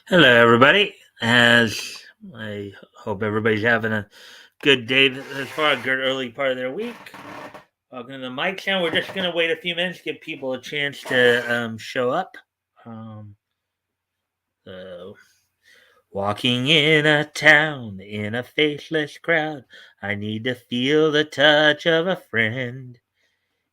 Hello, everybody. As I hope everybody's having a good day this far, a good early part of their week. Welcome to the Mikestand. We're just going to wait a few minutes, give people a chance to show up. Um, so, walking in a town, in a faceless crowd, I need to feel the touch of a friend.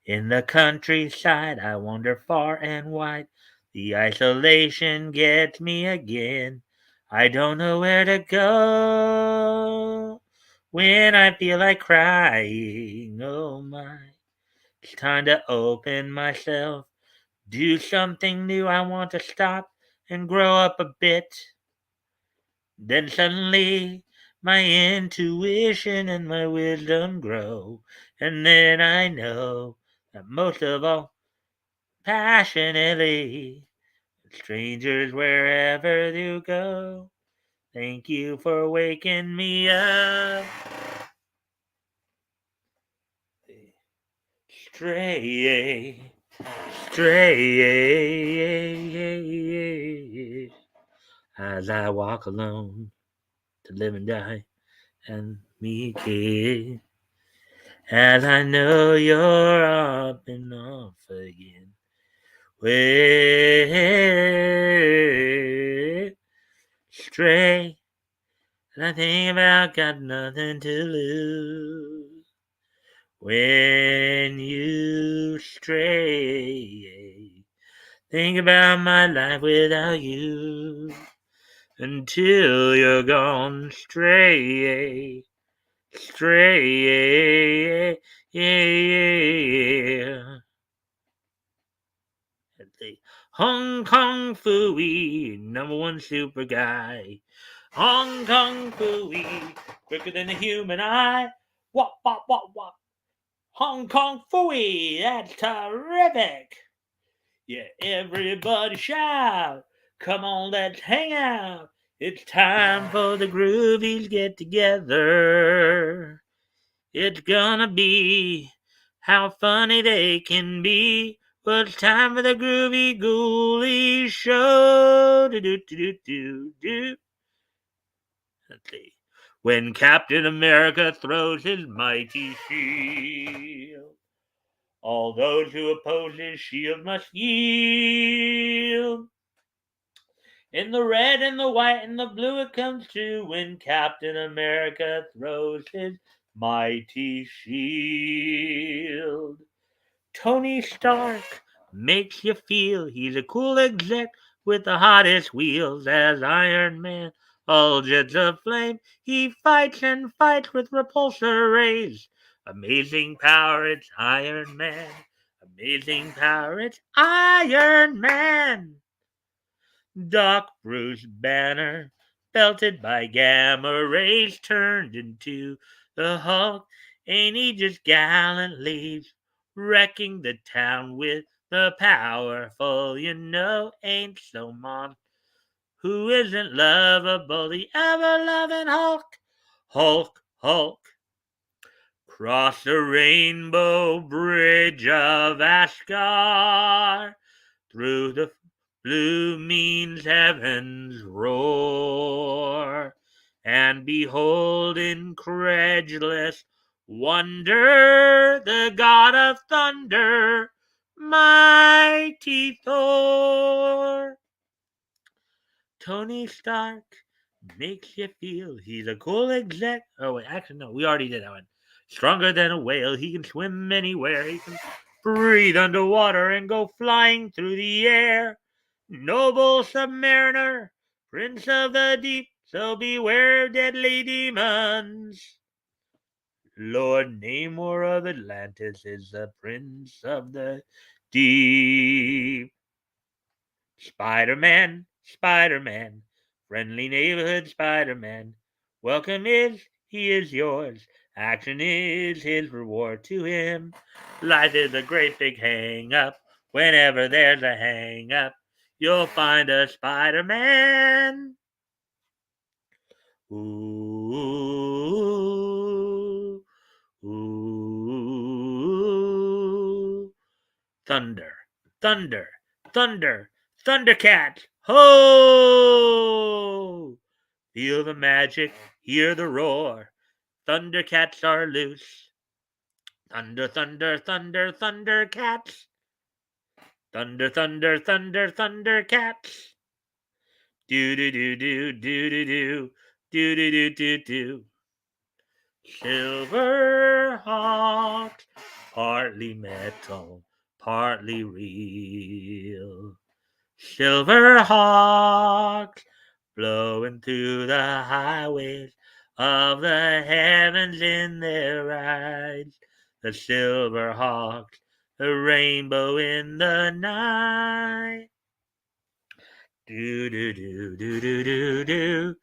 In the countryside, I wander far and wide. The isolation gets me again. I don't know where to go when I feel like crying. Oh my, it's time to open myself, do something new. I want to stop and grow up a bit. Then suddenly my intuition and my wisdom grow. And then I know that most of all, passionately, strangers wherever you go. Thank you for waking me up. Stray, stray, as I walk alone to live and die and me kid. As I know you're up and off again. Way stray, and I think about got nothing to lose. When you stray, think about my life without you. Until you're gone, stray, stray, yeah. The Hong Kong Fooey, number one super guy. Hong Kong Fooey, quicker than the human eye. Wop, wop, wop, wop. Hong Kong Fooey, that's terrific. Yeah, everybody shout. Come on, let's hang out. It's time for the groovies get together. It's gonna be how funny they can be. Well, it's time for the Groovy Ghoulies show. Do do do do do. Let's see. When Captain America throws his mighty shield, all those who oppose his shield must yield. In the red and the white and the blue it comes true when Captain America throws his mighty shield. Tony Stark makes you feel he's a cool exec with the hottest wheels as Iron Man. All jets of flame, he fights and fights with repulsor rays. Amazing power, it's Iron Man. Amazing power, it's Iron Man. Doc Bruce Banner, belted by gamma rays, turned into the Hulk. Ain't he just gallantly wrecking the town with the powerful? You know, ain't so mon who isn't lovable, the ever-loving Hulk. Hulk, Hulk. Cross the rainbow bridge of Asgard through the blue means heaven's roar, and behold incredulous wonder the god of thunder, mighty Thor. Tony Stark makes you feel he's a cool exec. Oh wait, actually no, we already did that one. Stronger than a whale, he can swim anywhere. He can breathe underwater and go flying through the air. Noble submariner, prince of the deep, so beware of deadly demons. Lord Namor of Atlantis is the prince of the deep. Spider-Man, Spider-Man, friendly neighborhood Spider-Man. Welcome he is yours. Action is his reward to him. Life is a great big hang up. Whenever there's a hang up, you'll find a Spider-Man. Ooh, ooh, thunder, thunder, thunder, Thundercat. Ho! Feel the magic, hear the roar. Thundercats are loose. Thunder, thunder, thunder, thundercats. Thunder, thunder, thunder, thundercats. Do do do do do do do do do do do do. Silver hawk, partly metal, partly real. Silver hawks blowing through the highways of the heavens in their rides. The silver hawks, a rainbow in the night. Do do do do do do do.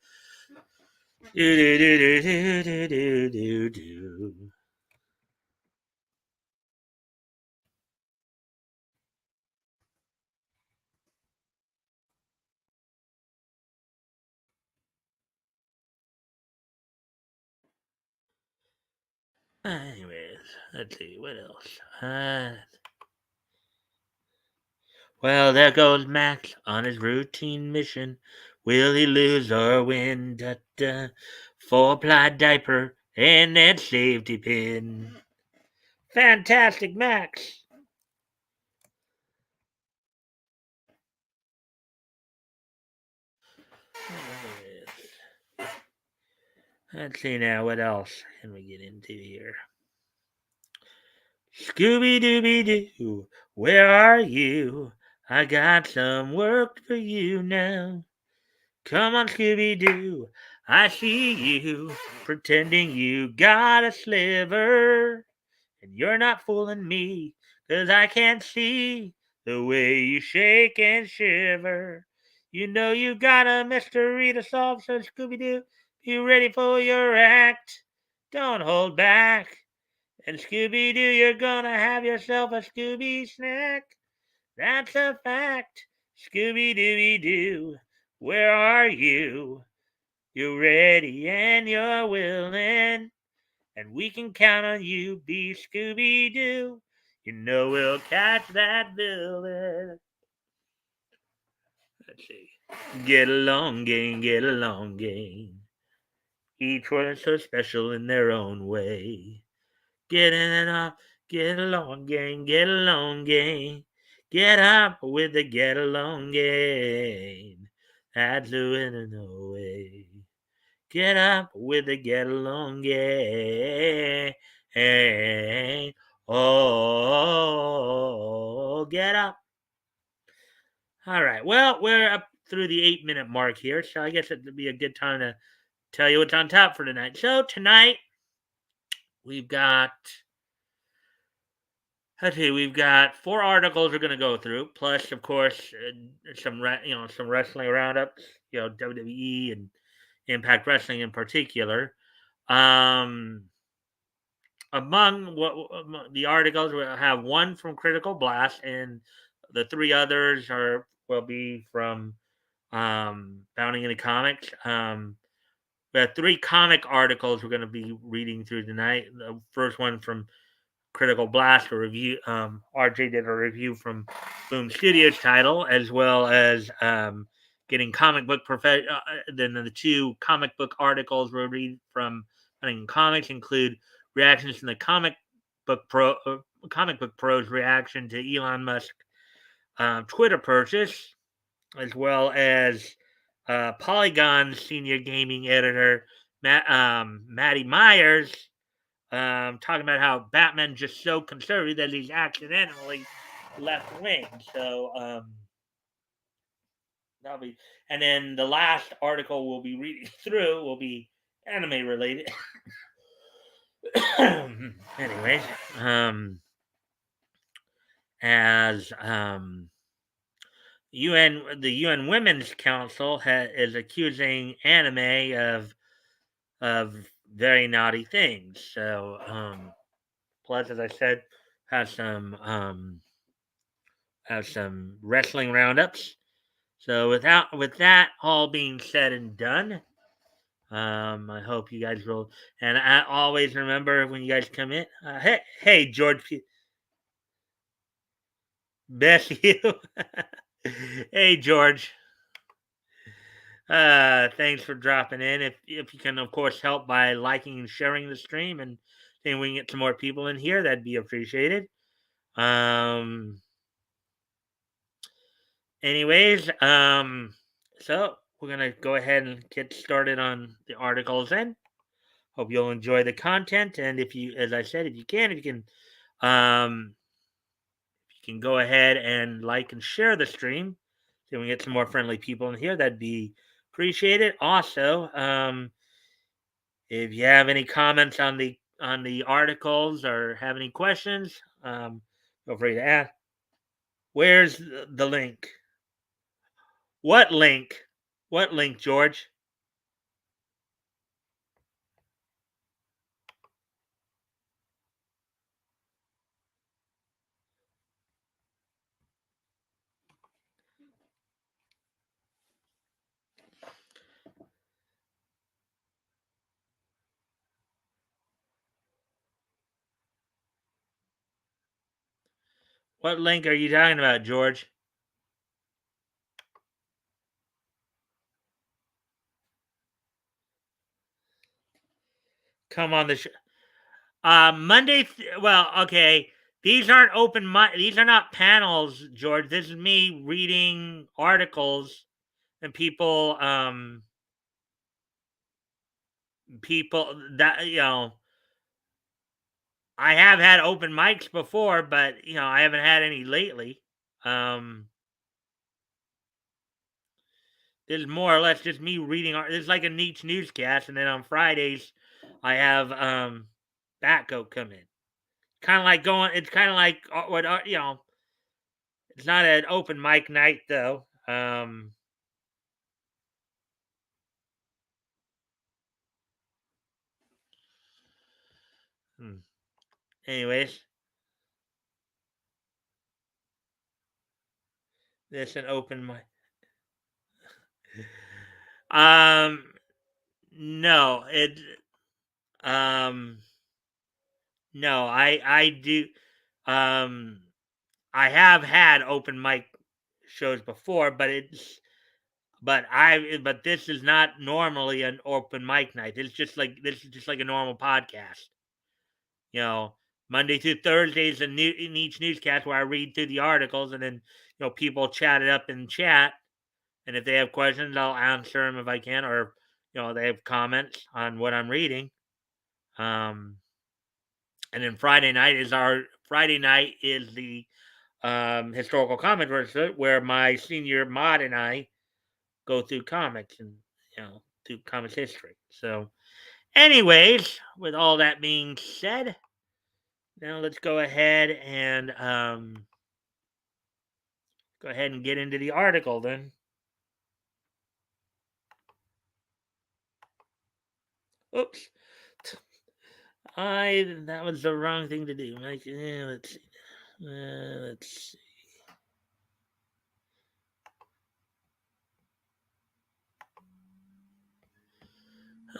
Do do do do do do do do. Anyways, let's see what else. Well, there goes Max on his routine mission. Will he lose or win? Da da. Four-ply diaper and that safety pin. Fantastic, Max. Let's see now, what else can we get into here? Scooby Dooby Doo, where are you? I got some work for you now. Come on, Scooby Doo, I see you pretending you got a sliver. And you're not fooling me, 'cause I can't see the way you shake and shiver. You know you got a mystery to solve, so Scooby Doo, be ready for your act. Don't hold back. And Scooby Doo, you're gonna have yourself a Scooby snack. That's a fact. Scooby Dooby Doo, where are you? You're ready and you're willing, and we can count on you. Be Scooby Doo. You know we'll catch that villain. Let's see. Get along, gang, get along, gang. Each one is so special in their own way. Get in and up, get along, gang, get along, gang. Get up with the get along gang. That's the winner, no way. Get up with the get along gang. Oh, get up. All right. Well, we're up through the 8-minute mark here, so I guess it'd be a good time to tell you what's on top for tonight. So tonight we've got, let's see, we've got 4 articles we're going to go through, plus of course some some wrestling roundups, WWE and Impact Wrestling in particular. Um, among the articles, we'll have one from Critical Blast, and the 3 others will be from Bounding into Comics. We have 3 comic articles we're going to be reading through tonight. The first one from Critical Blast, a review. RJ did a review from Boom Studios title, as well as getting comic book then the 2 comic book articles we'll read from Running Comics include reactions from the Comic Book Pros reaction to Elon Musk Twitter purchase, as well as Polygon senior gaming editor Matty Myers talking about how Batman's just so conservative that he's accidentally left wing. So that'll be, and then the last article we'll be reading through will be anime related. Anyways, as the UN Women's Council is accusing anime of very naughty things. So plus, as I said, have some wrestling roundups. So with that all being said and done, I hope you guys will. And I always remember when you guys come in. Hey, George, bless you. Hey, George. Thanks for dropping in. If you can, of course, help by liking and sharing the stream, and then we can get some more people in here, that'd be appreciated. Um. Anyways, so we're gonna go ahead and get started on the articles. Then hope you'll enjoy the content, and if you, as I said, um, you can go ahead and like and share the stream, so we can get some more friendly people in here. That'd be appreciated. Also, if you have any comments on the articles or have any questions, feel free to ask. Where's the link? What link? What link, George? What link are you talking about, George? Come on the show. Monday. Well, okay. These aren't open. These are not panels, George. This is me reading articles and people that I have had open mics before, but I haven't had any lately. This is more or less just me reading. This is like a niche newscast, and then on Fridays, I have Batco come in. Kind of like going. It's kind of like what It's not an open mic night though. Hmm. Anyways, this an open mic. Um, no, um, no, I do, um, I have had open mic shows before, but this is not normally an open mic night. This is just like a normal podcast. You know, Monday through Thursdays in each newscast where I read through the articles, and then people chat it up in chat, and if they have questions, I'll answer them if I can, or they have comments on what I'm reading. Um, and then Friday night is the historical comic verse where my senior mod and I go through comics and through comics history. So, anyways, with all that being said, now let's go ahead and get into the article then. Oops. That was the wrong thing to do. Let's see. Let's see.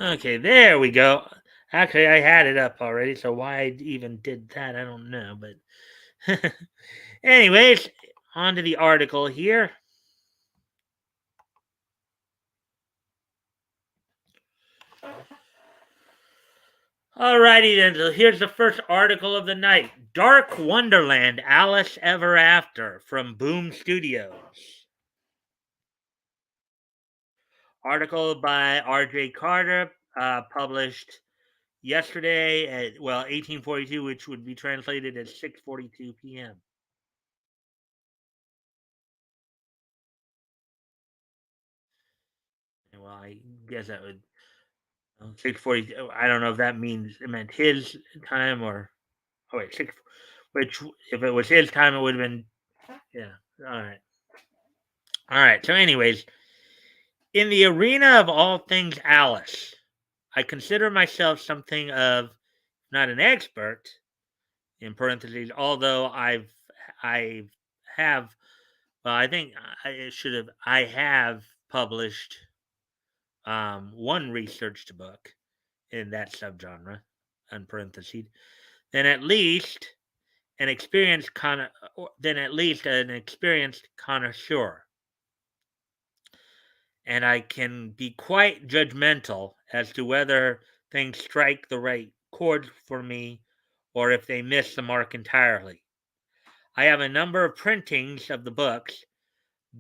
Okay, there we go. Actually, I had it up already, so why I even did that, I don't know. But, anyways, on to the article here. Alrighty then, so here's the first article of the night. Dark Wonderland, Alice Ever After from Boom Studios. Article by R.J. Carter, published yesterday at 1842, which would be translated as 6:42 p.m. Well, I guess that would 6:40. I don't know if that meant his time or wait, six. Which if it was his time, it would have been yeah. All right, all right. So, anyways, in the arena of all things Alice, I consider myself something of not an expert in parentheses, although I have well, I think I have published one researched book in that subgenre, in parentheses, then at least an experienced connoisseur. and I can be quite judgmental as to whether things strike the right chord for me or if they miss the mark entirely. I have a number of printings of the books,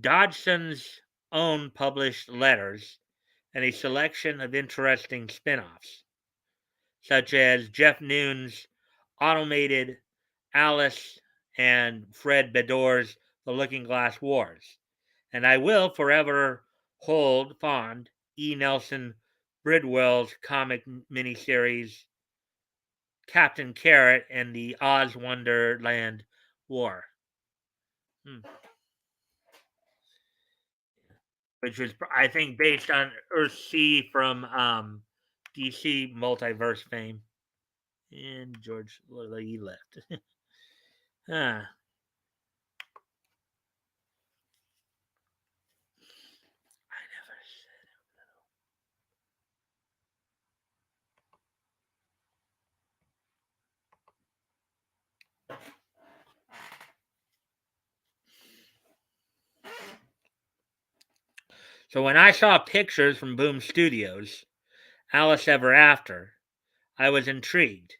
Dodgson's own published letters, and a selection of interesting spin offs, such as Jeff Noon's automated Alice and Fred Beddore's The Looking Glass Wars. And I will forever hold fond E. Nelson Bridwell's comic miniseries Captain Carrot and the Oz Wonderland War. Which was, I think, based on Earthsea from DC Multiverse fame. And George, he left. Ah. So when I saw pictures from Boom Studios, Alice Ever After, I was intrigued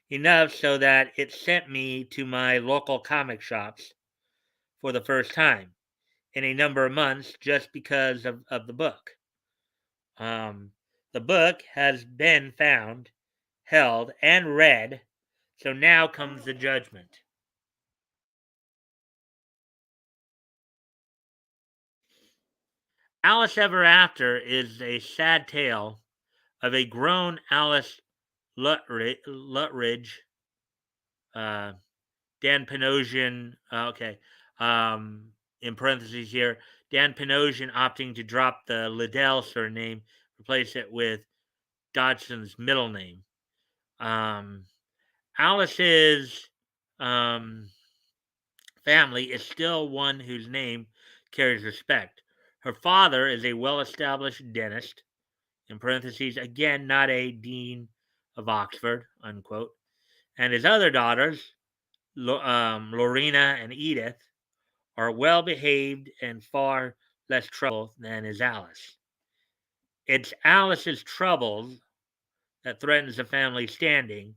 enough so that it sent me to my local comic shops for the first time in a number of months just because of the book. The book has been found, held, and read, so now comes the judgment. Alice Ever After is a sad tale of a grown Alice Lutridge, uh, Dan Panosian, in parentheses here, Dan Panosian opting to drop the Liddell surname, replace it with Dodgson's middle name. Alice's um, family is still one whose name carries respect. Her father is a well established dentist, in parentheses, again, not a dean of Oxford, unquote. And his other daughters, Lorena and Edith, are well behaved and far less trouble than is Alice. It's Alice's troubles that threatens the family standing,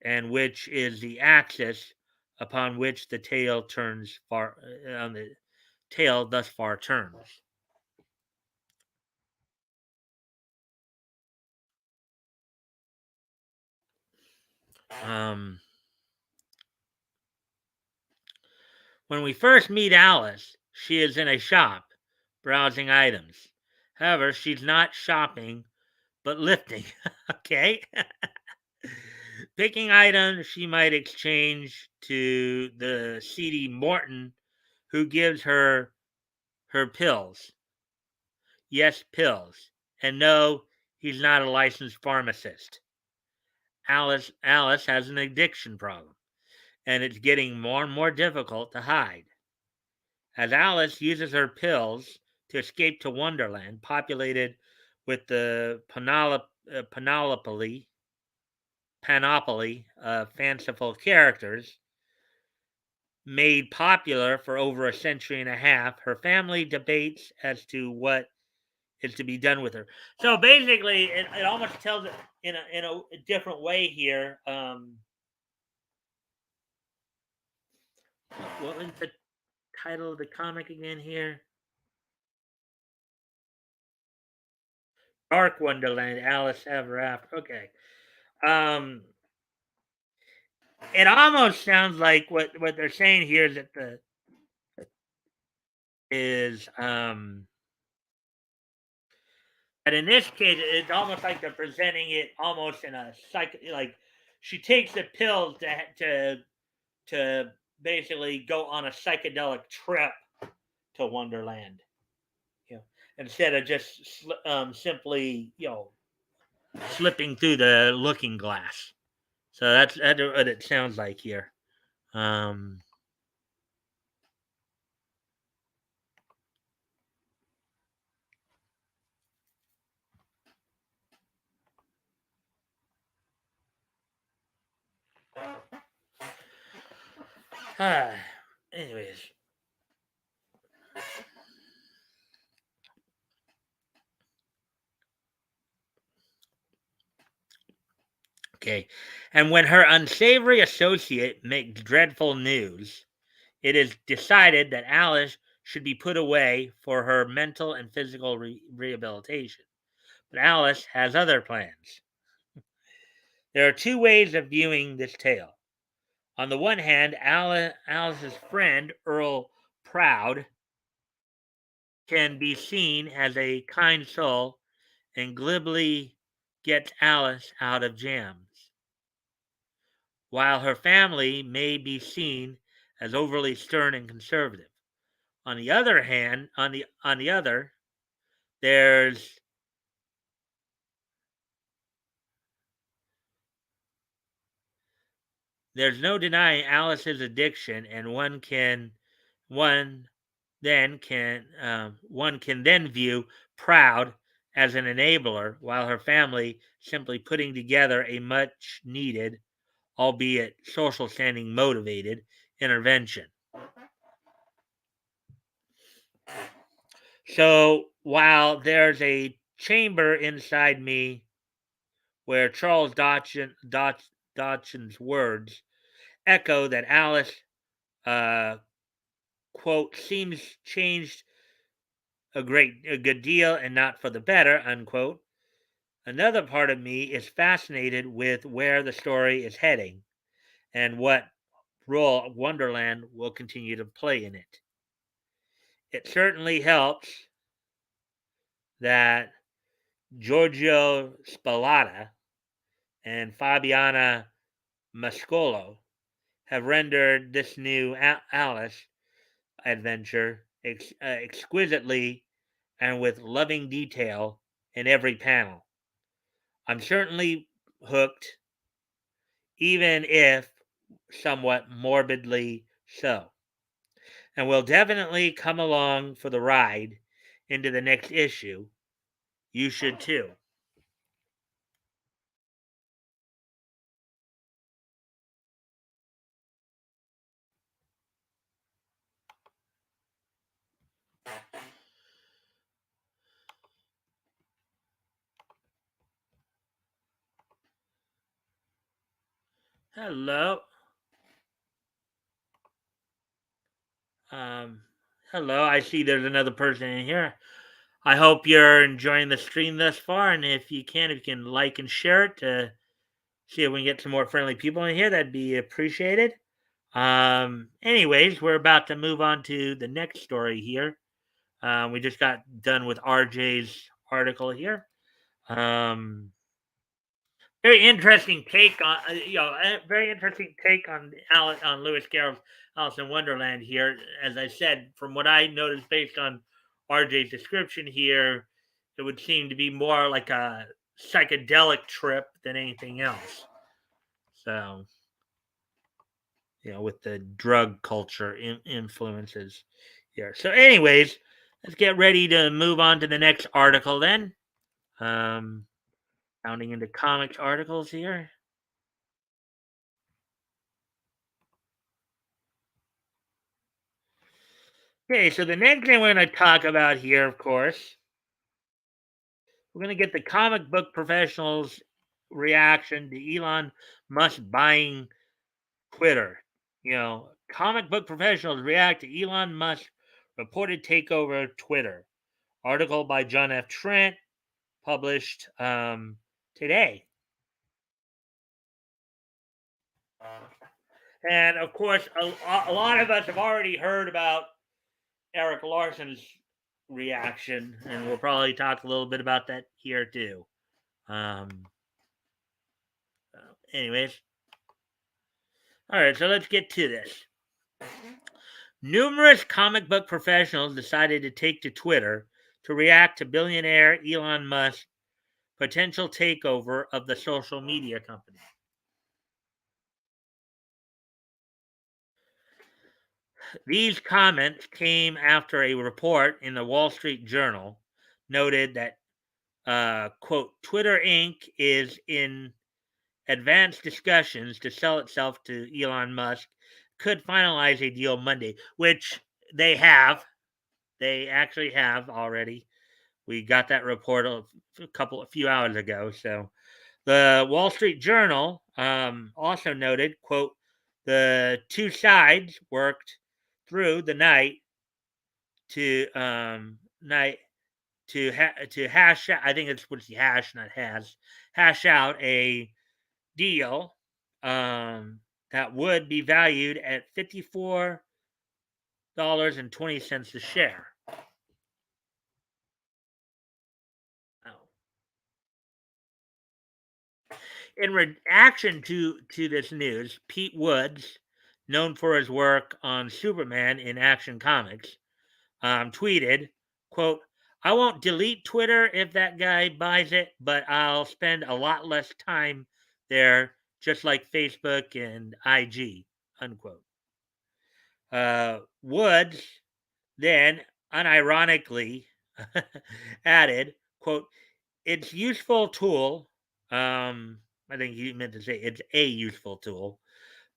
and which is the axis upon which the tale turns far on the tale thus far turns. Um, when we first meet Alice, she is in a shop browsing items. However, she's not shopping but lifting. Okay. Picking items she might exchange to the seedy Morton, who gives her pills. Yes, pills. And no, he's not a licensed pharmacist. Alice has an addiction problem, and it's getting more and more difficult to hide. As Alice uses her pills to escape to Wonderland, populated with the panoply of fanciful characters made popular for over a century and a half, her family debates as to what is to be done with her. So basically, it almost tells it in a different way here. What was the title of the comic again here? Dark Wonderland, Alice Ever After. Okay. Um, it almost sounds like what they're saying here is that the is and in this case, it's almost like they're presenting it almost in a like she takes the pills to basically go on a psychedelic trip to Wonderland, you know, instead of just simply slipping through the looking glass. So that's what it sounds like here. Um, anyways, Okay. And when her unsavory associate makes dreadful news, it is decided that Alice should be put away for her mental and physical rehabilitation. But Alice has other plans. There are two ways of viewing this tale. On the one hand, Alice's friend, Earl Proud, can be seen as a kind soul and glibly gets Alice out of jams, while her family may be seen as overly stern and conservative. On the other hand, on the other, there's there's no denying Alice's addiction, and one one can then view Proud as an enabler, while her family simply putting together a much needed, albeit social standing motivated, intervention. So while there's a chamber inside me where Dodgson's words echo that Alice, uh, quote, seems changed a good deal and not for the better, unquote. Another part of me is fascinated with where the story is heading and what role Wonderland will continue to play in it. It certainly helps that Giorgio Spallata and Fabiana Mascolo have rendered this new Alice adventure exquisitely and with loving detail in every panel. I'm certainly hooked, even if somewhat morbidly so, and will definitely come along for the ride into the next issue. You should too. Hello. Um, hello. I see there's another person in here. I hope you're enjoying the stream thus far, and if you can, if you can like and share it to see if we can get some more friendly people in here, that'd be appreciated. Anyways, we're about to move on to the next story here. We just got done with RJ's article here. Um, very interesting take on very interesting take on Lewis Carroll's Alice in Wonderland here. As I said, from what I noticed based on RJ's description here, it would seem to be more like a psychedelic trip than anything else. So, with the drug culture influences here. So, anyways, let's get ready to move on to the next article then. Um, Rounding into comics articles here. Okay, so the next thing we're going to talk about here, of course, we're going to get the comic book professionals' reaction to Elon Musk buying Twitter. Comic book professionals react to Elon Musk's reported takeover of Twitter. Article by John F. Trent, published today. And of course, a lot of us have already heard about Eric Larson's reaction, and we'll probably talk a little bit about that here too. Um, Anyways, all right, so let's get to this. Numerous comic book professionals decided to take to Twitter to react to billionaire Elon Musk's potential takeover of the social media company. These comments came after a report in the Wall Street Journal noted that, quote, Twitter Inc. is in advanced discussions to sell itself to Elon Musk, could finalize a deal Monday, which they have. They actually have already. We got that report a few hours ago. So, The Wall Street Journal also noted, quote, the two sides worked through the night to hash out. I think it's supposed to be hash, not hash out a deal that would be valued at $54.20 a share. Oh. In reaction to this news, Pete Woods, known for his work on Superman in Action Comics, tweeted, quote, I won't delete Twitter if that guy buys it, but I'll spend a lot less time there, just like Facebook and IG, unquote. Woods then unironically added, quote, it's useful tool. I think he meant to say it's a useful tool,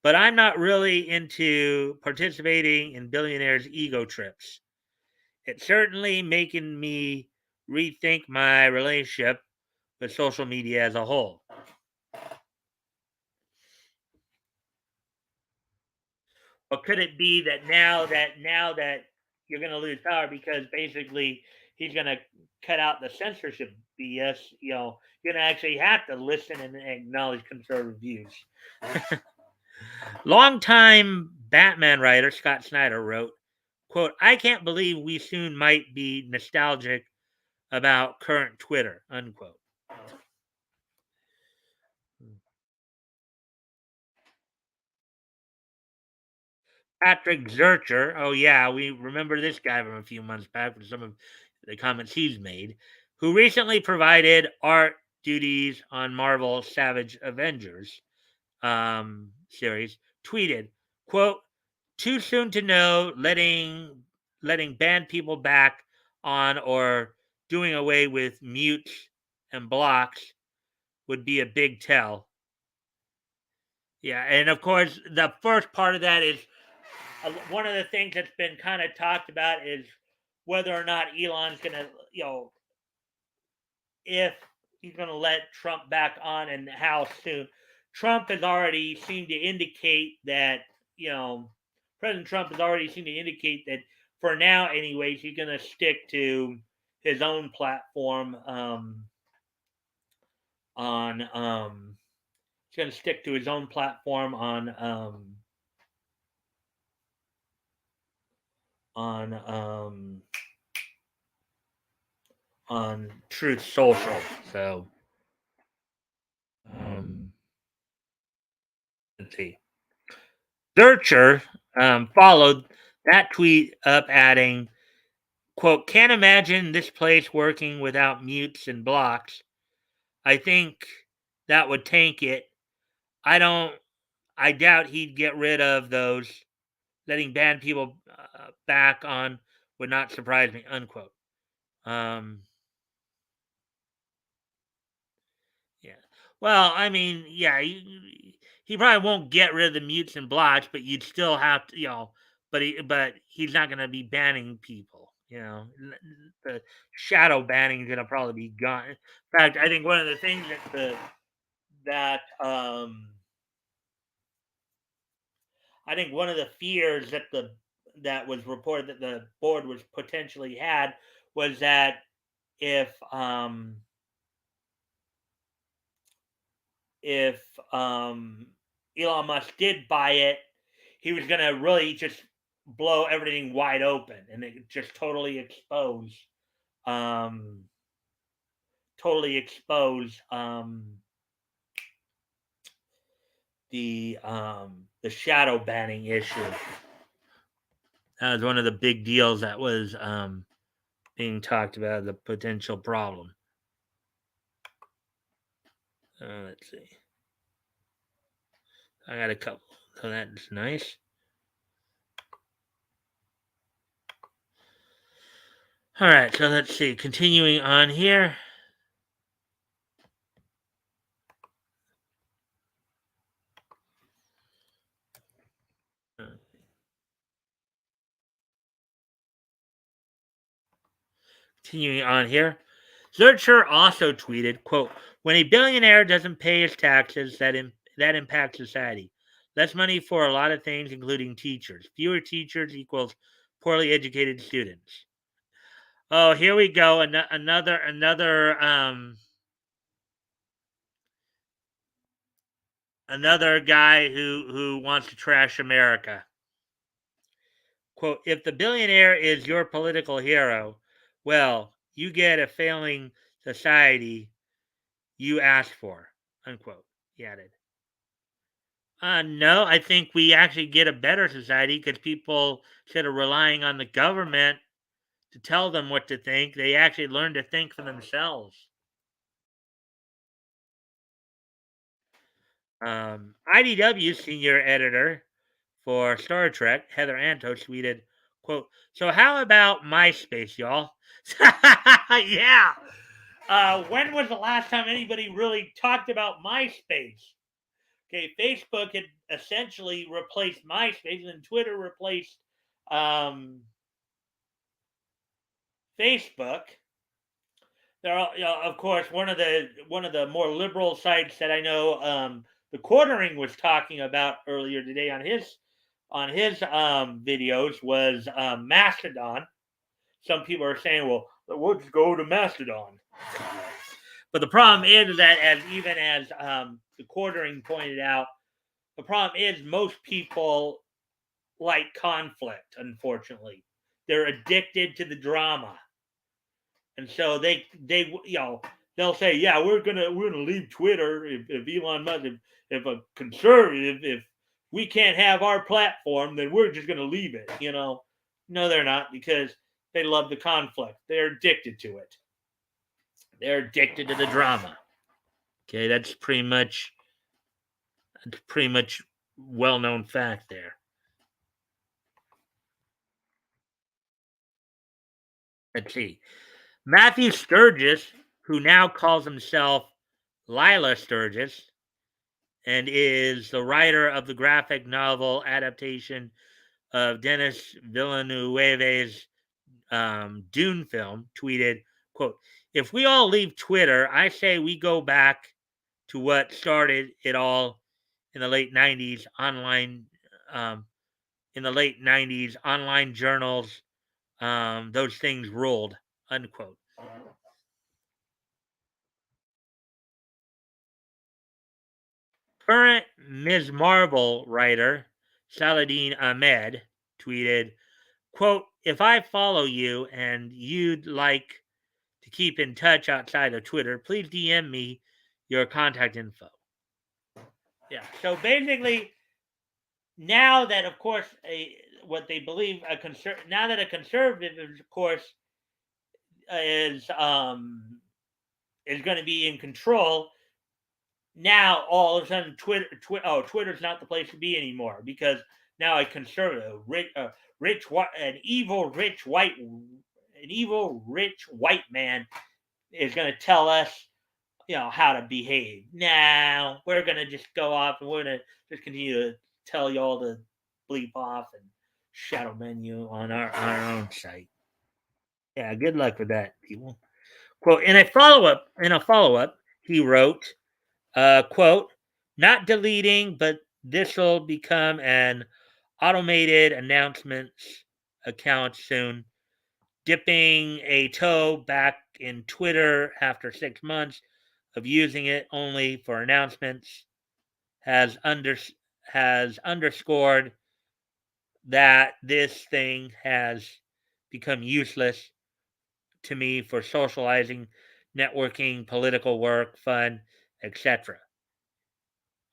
but I'm not really into participating in billionaires' ego trips. It's certainly making me rethink my relationship with social media as a whole. Or could it be that now that you're going to lose power because basically he's going to cut out the censorship BS? You're going to actually have to listen and acknowledge conservative views. Longtime Batman writer Scott Snyder wrote, "quote I can't believe we soon might be nostalgic about current Twitter." Unquote. Patrick Zurcher. Oh yeah, we remember this guy from a few months back with some of the comments he's made, who recently provided art duties on Marvel Savage Avengers series, tweeted, quote, too soon to know letting banned people back on or doing away with mutes and blocks would be a big tell. Yeah, and of course, the first part of that is one of the things that's been kind of talked about is whether or not Elon's going to, if he's going to let Trump back on and how soon. Trump has already seemed to indicate that, you know, President Trump has already seemed to indicate that for now, anyways, he's going to stick to his own platform on, he's going to stick to his own platform on, on Truth Social. So, let's see. Zurcher followed that tweet up, adding, quote, can't imagine this place working without mutes and blocks. I think that would tank it. I doubt he'd get rid of those. Letting banned people back on would not surprise me, unquote. Um, Yeah. Well, I mean, yeah, he probably won't get rid of the mutes and blocks, but you'd still have to, but he's not going to be banning people. The shadow banning is going to probably be gone. In fact, I think one of the things that I think one of the fears that was reported that the board was potentially had was that if um if Elon Musk did buy it, he was going to really just blow everything wide open and it just um, totally expose the shadow banning issue. That was one of the big deals that was being talked about, the potential problem. Let's see. I got a couple, so that's nice. All right, so let's see. Continuing on here. Continuing on here. Zurcher also tweeted, quote, when a billionaire doesn't pay his taxes, that impacts society. Less money for a lot of things, including teachers. Fewer teachers equals poorly educated students. Oh, here we go. Another guy who wants to trash America. Quote, if the billionaire is your political hero, well, you get a failing society you asked for, unquote, he added. No, I think we actually get a better society because people, instead of relying on the government to tell them what to think, they actually learn to think for themselves. IDW senior editor for Star Trek, Heather Anto, tweeted, quote, so how about MySpace, y'all? Yeah. When was the last time anybody really talked about MySpace? Okay, Facebook had essentially replaced MySpace, and Twitter replaced Facebook. There are, of course, one of the more liberal sites that I know, the Quartering was talking about earlier today on his videos was Mastodon. Some people are saying, well, we'll just go to Mastodon. But the problem is that, as the Quartering pointed out, the problem is most people like conflict. Unfortunately, they're addicted to the drama, and so they'll say, yeah, we're gonna leave Twitter if Elon Musk, if a conservative, if we can't have our platform, then we're just gonna leave it. No, they're not, because they love the conflict. They're addicted to it. They're addicted to the drama. Okay, that's pretty much well known fact there. Let's see. Matthew Sturgis, who now calls himself Lila Sturgis and is the writer of the graphic novel adaptation of Denis Villeneuve's Dune film, tweeted, quote, if we all leave Twitter, I say we go back to what started it all in the late 90s um, online journals, those things ruled, unquote. Current Ms. Marvel writer Saladin Ahmed tweeted, quote, if I follow you and you'd like to keep in touch outside of Twitter, please DM me your contact info. Yeah. So basically, now that, of course, what they believe now that a conservative, of course, is going to be in control. Now all of a sudden, Twitter's not the place to be anymore, because now a conservative, an evil rich white man is going to tell us, how to behave. Now we're going to just go off and we're going to just continue to tell y'all to bleep off and shadow menu on our own site. Yeah, good luck with that, people. Quote, in a follow up, he wrote, quote, not deleting, but this will become an automated announcements account soon. Dipping a toe back in Twitter after 6 months of using it only for announcements has underscored that this thing has become useless to me for socializing, networking, political work, fun, etc.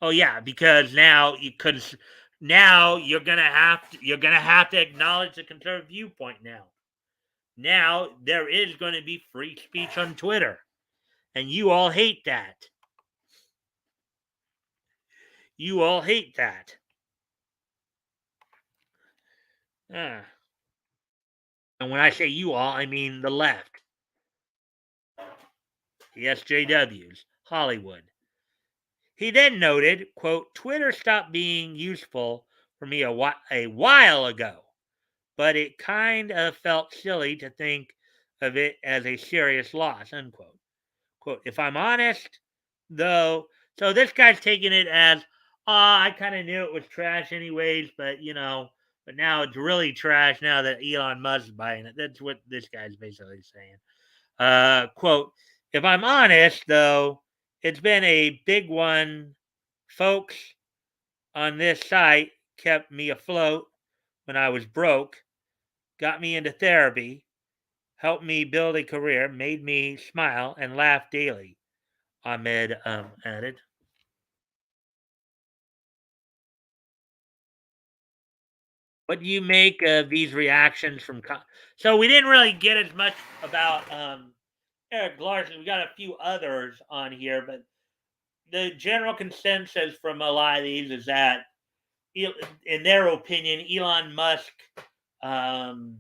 Oh yeah, because now you're gonna have to acknowledge the conservative viewpoint now. Now there is going to be free speech on Twitter, and you all hate that. You all hate that. Ah. And when I say you all, I mean the left, the SJWs, Hollywood. He then noted, quote, Twitter stopped being useful for me a while ago, but it kind of felt silly to think of it as a serious loss, unquote. Quote, if I'm honest, though, so this guy's taking it as, I kind of knew it was trash anyways, but but now it's really trash now that Elon Musk is buying it. That's what this guy's basically saying. Quote, if I'm honest, though, it's been a big one. Folks on this site kept me afloat when I was broke, got me into therapy, helped me build a career, made me smile and laugh daily, Ahmed added. What do you make of these reactions from? So we didn't really get as much about Eric Larson. We got a few others on here, but the general consensus from a lot of these is that, in their opinion, Elon Musk um,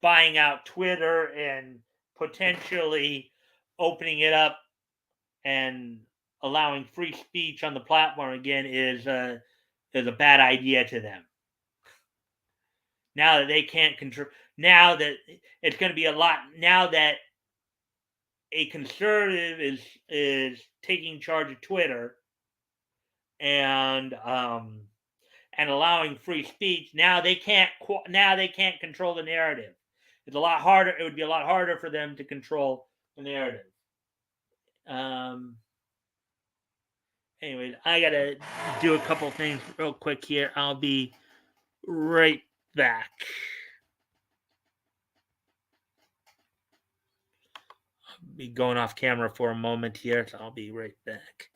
buying out Twitter and potentially opening it up and allowing free speech on the platform again is a bad idea to them. Now that they can't control, now that it's going to be a lot, now that a conservative is taking charge of Twitter and allowing free speech, now they can't control the narrative. It's a lot harder. It would be a lot harder for them to control the narrative. Anyways, I gotta do a couple things real quick here. I'll be right back. I'll be going off camera for a moment here, so I'll be right back.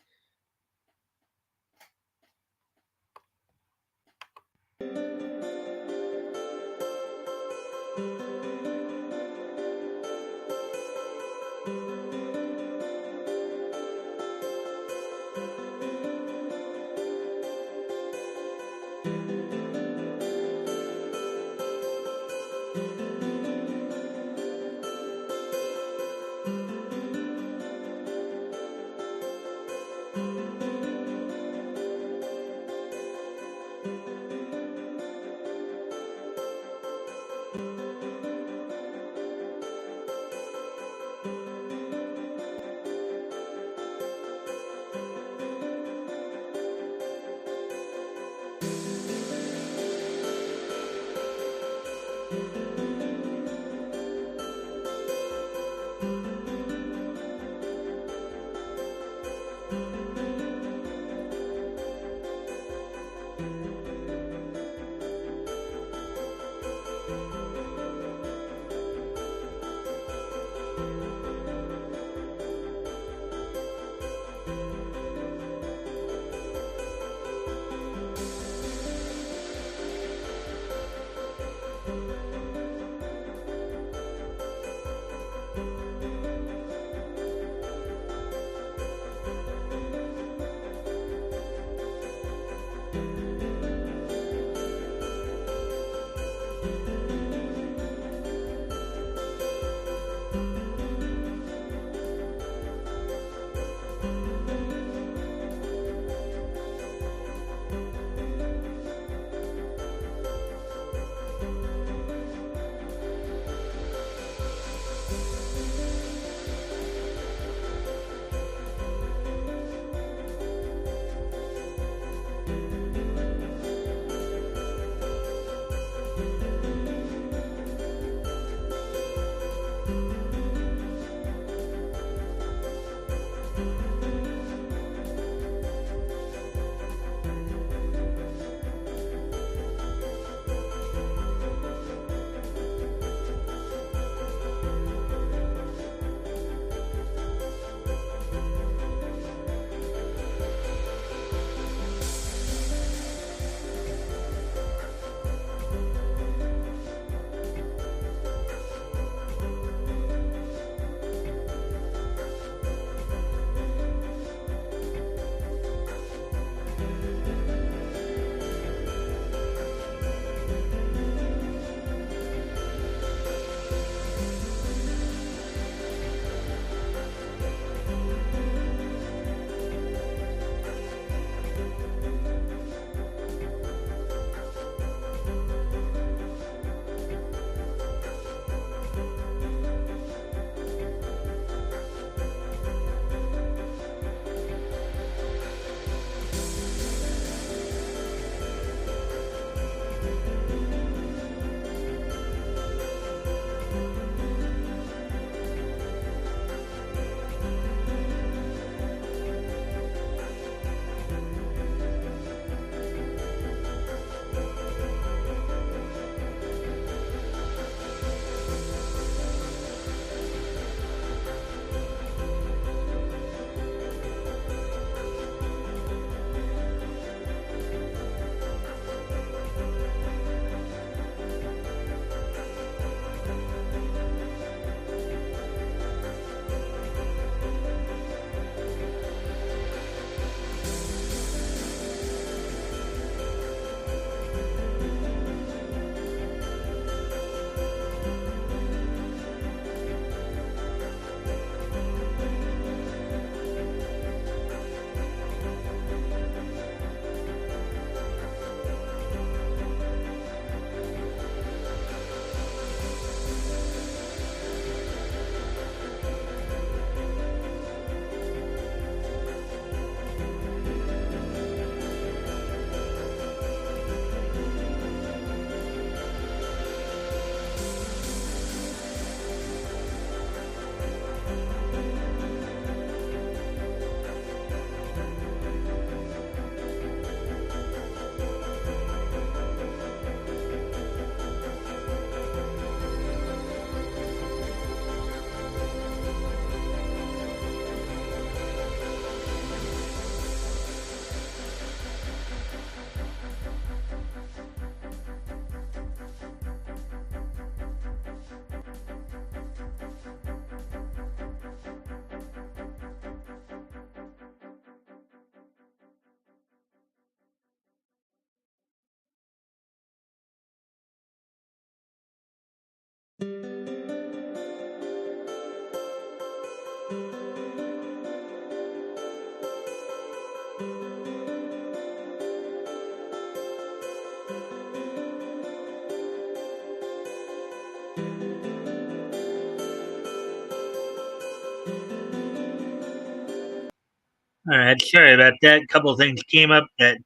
All right, sorry about that. A couple things came up that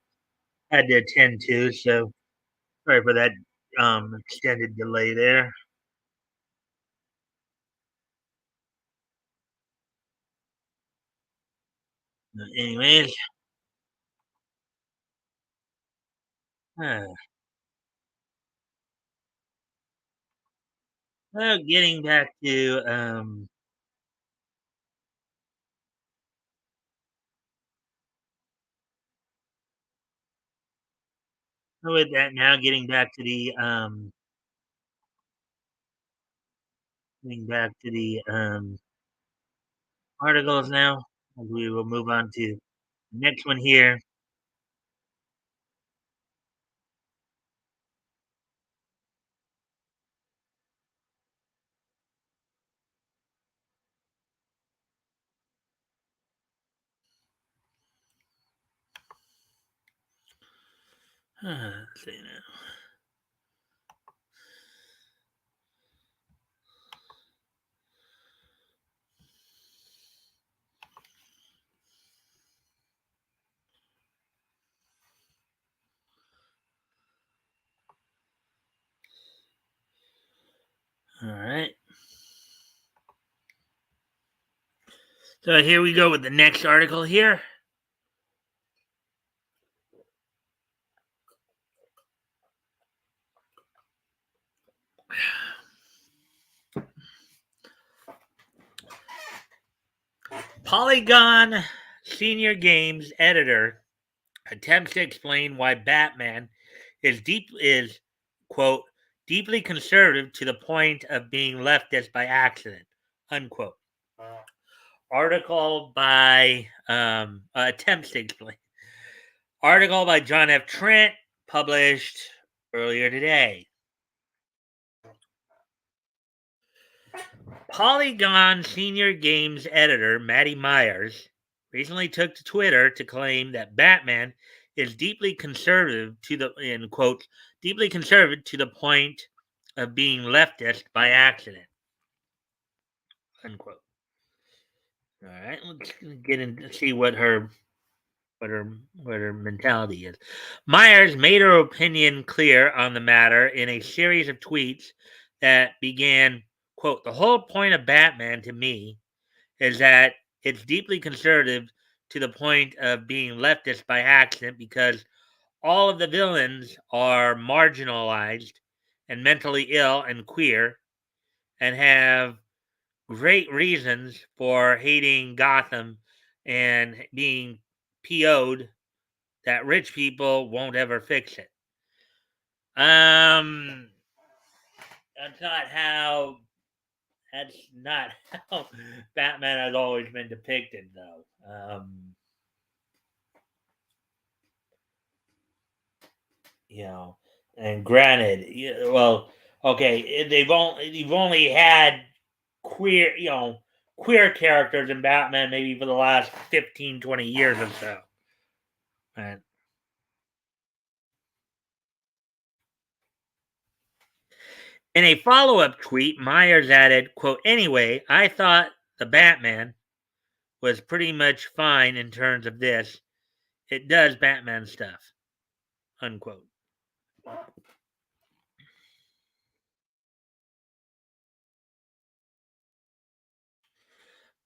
I had to attend to, so sorry for that extended delay there. Anyways, uh, well, getting back to with that now, getting back to the articles now. We will move on to the next one here. Let's see now. All right. So here we go with the next article here. Polygon Senior Games editor attempts to explain why Batman is quote deeply conservative to the point of being leftist by accident, unquote. Article by attempts to explain. Article by John F. Trent, published earlier today. Polygon Senior Games editor Matty Myers recently took to Twitter to claim that Batman is deeply conservative to the in quote deeply conservative to the point of being leftist by accident, unquote. All right, let's get in to see what her mentality is. Myers made her opinion clear on the matter in a series of tweets that began, quote, the whole point of Batman to me is that it's deeply conservative to the point of being leftist by accident because all of the villains are marginalized and mentally ill and queer and have great reasons for hating Gotham and being PO'd that rich people won't ever fix it. Um, that's not how. That's not how Batman has always been depicted, though. You know, and granted, well, okay, you've only had queer, queer characters in Batman maybe for the last 15, 20 years or so. Right. In a follow-up tweet, Myers added, quote, anyway, I thought the Batman was pretty much fine in terms of this. It does Batman stuff, unquote.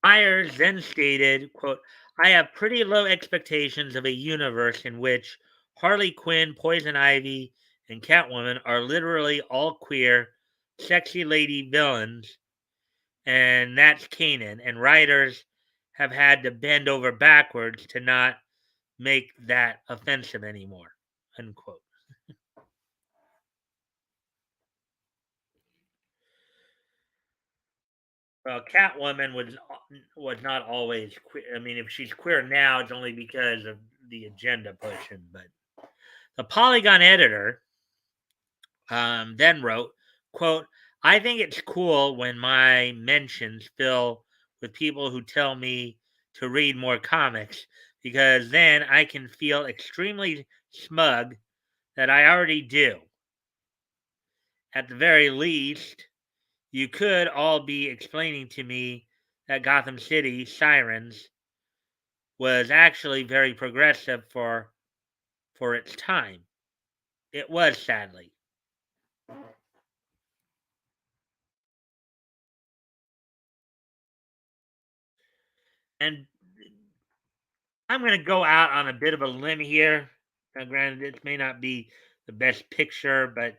Myers then stated, quote, I have pretty low expectations of a universe in which Harley Quinn, Poison Ivy, and Catwoman are literally all queer, sexy lady villains, and that's canon, and writers have had to bend over backwards to not make that offensive anymore, unquote. Well, Catwoman was not always queer. I mean, if she's queer now, it's only because of the agenda pushing. But the Polygon editor then wrote, "quote I think it's cool when my mentions fill with people who tell me to read more comics because then I can feel extremely smug that I already do. At the very least, you could all be explaining to me that Gotham City sirens was actually very progressive for its time. It was, sadly. And I'm going to go out on a bit of a limb here. Now, granted, this may not be the best picture, but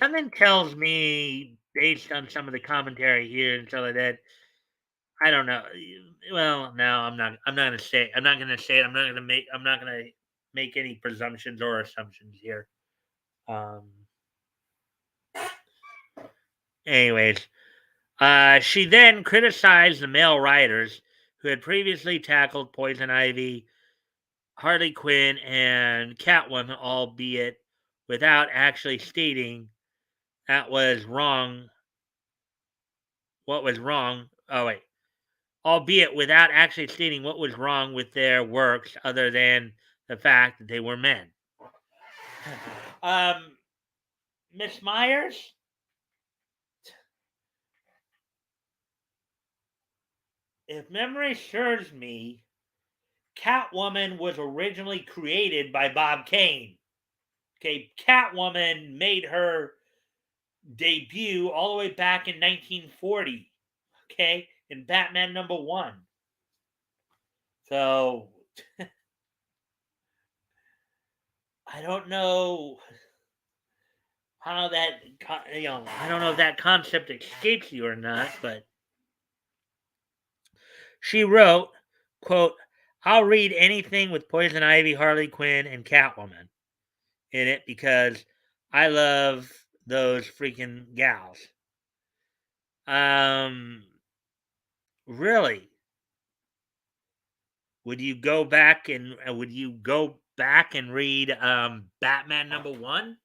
something tells me, based on some of the commentary here and stuff like that, I don't know. Well, no, I'm not. I'm not going to say. I'm not going to say it. I'm not going to make. I'm not going to make any presumptions or assumptions here. Um. Anyways, she then criticized the male writers who had previously tackled Poison Ivy, Harley Quinn, and Catwoman, albeit without actually stating that was wrong. What was wrong? Oh, wait. Albeit without actually stating what was wrong with their works other than the fact that they were men. Um, Miss Myers, if memory serves me, Catwoman was originally created by Bob Kane. Okay, Catwoman made her debut all the way back in 1940. Okay, in Batman #1. So I don't know how that I don't know if that concept escapes you or not, but she wrote, quote, "I'll read anything with Poison Ivy, Harley Quinn, and Catwoman in it because I love those freaking gals." Um, really? Would you go back and read Batman #1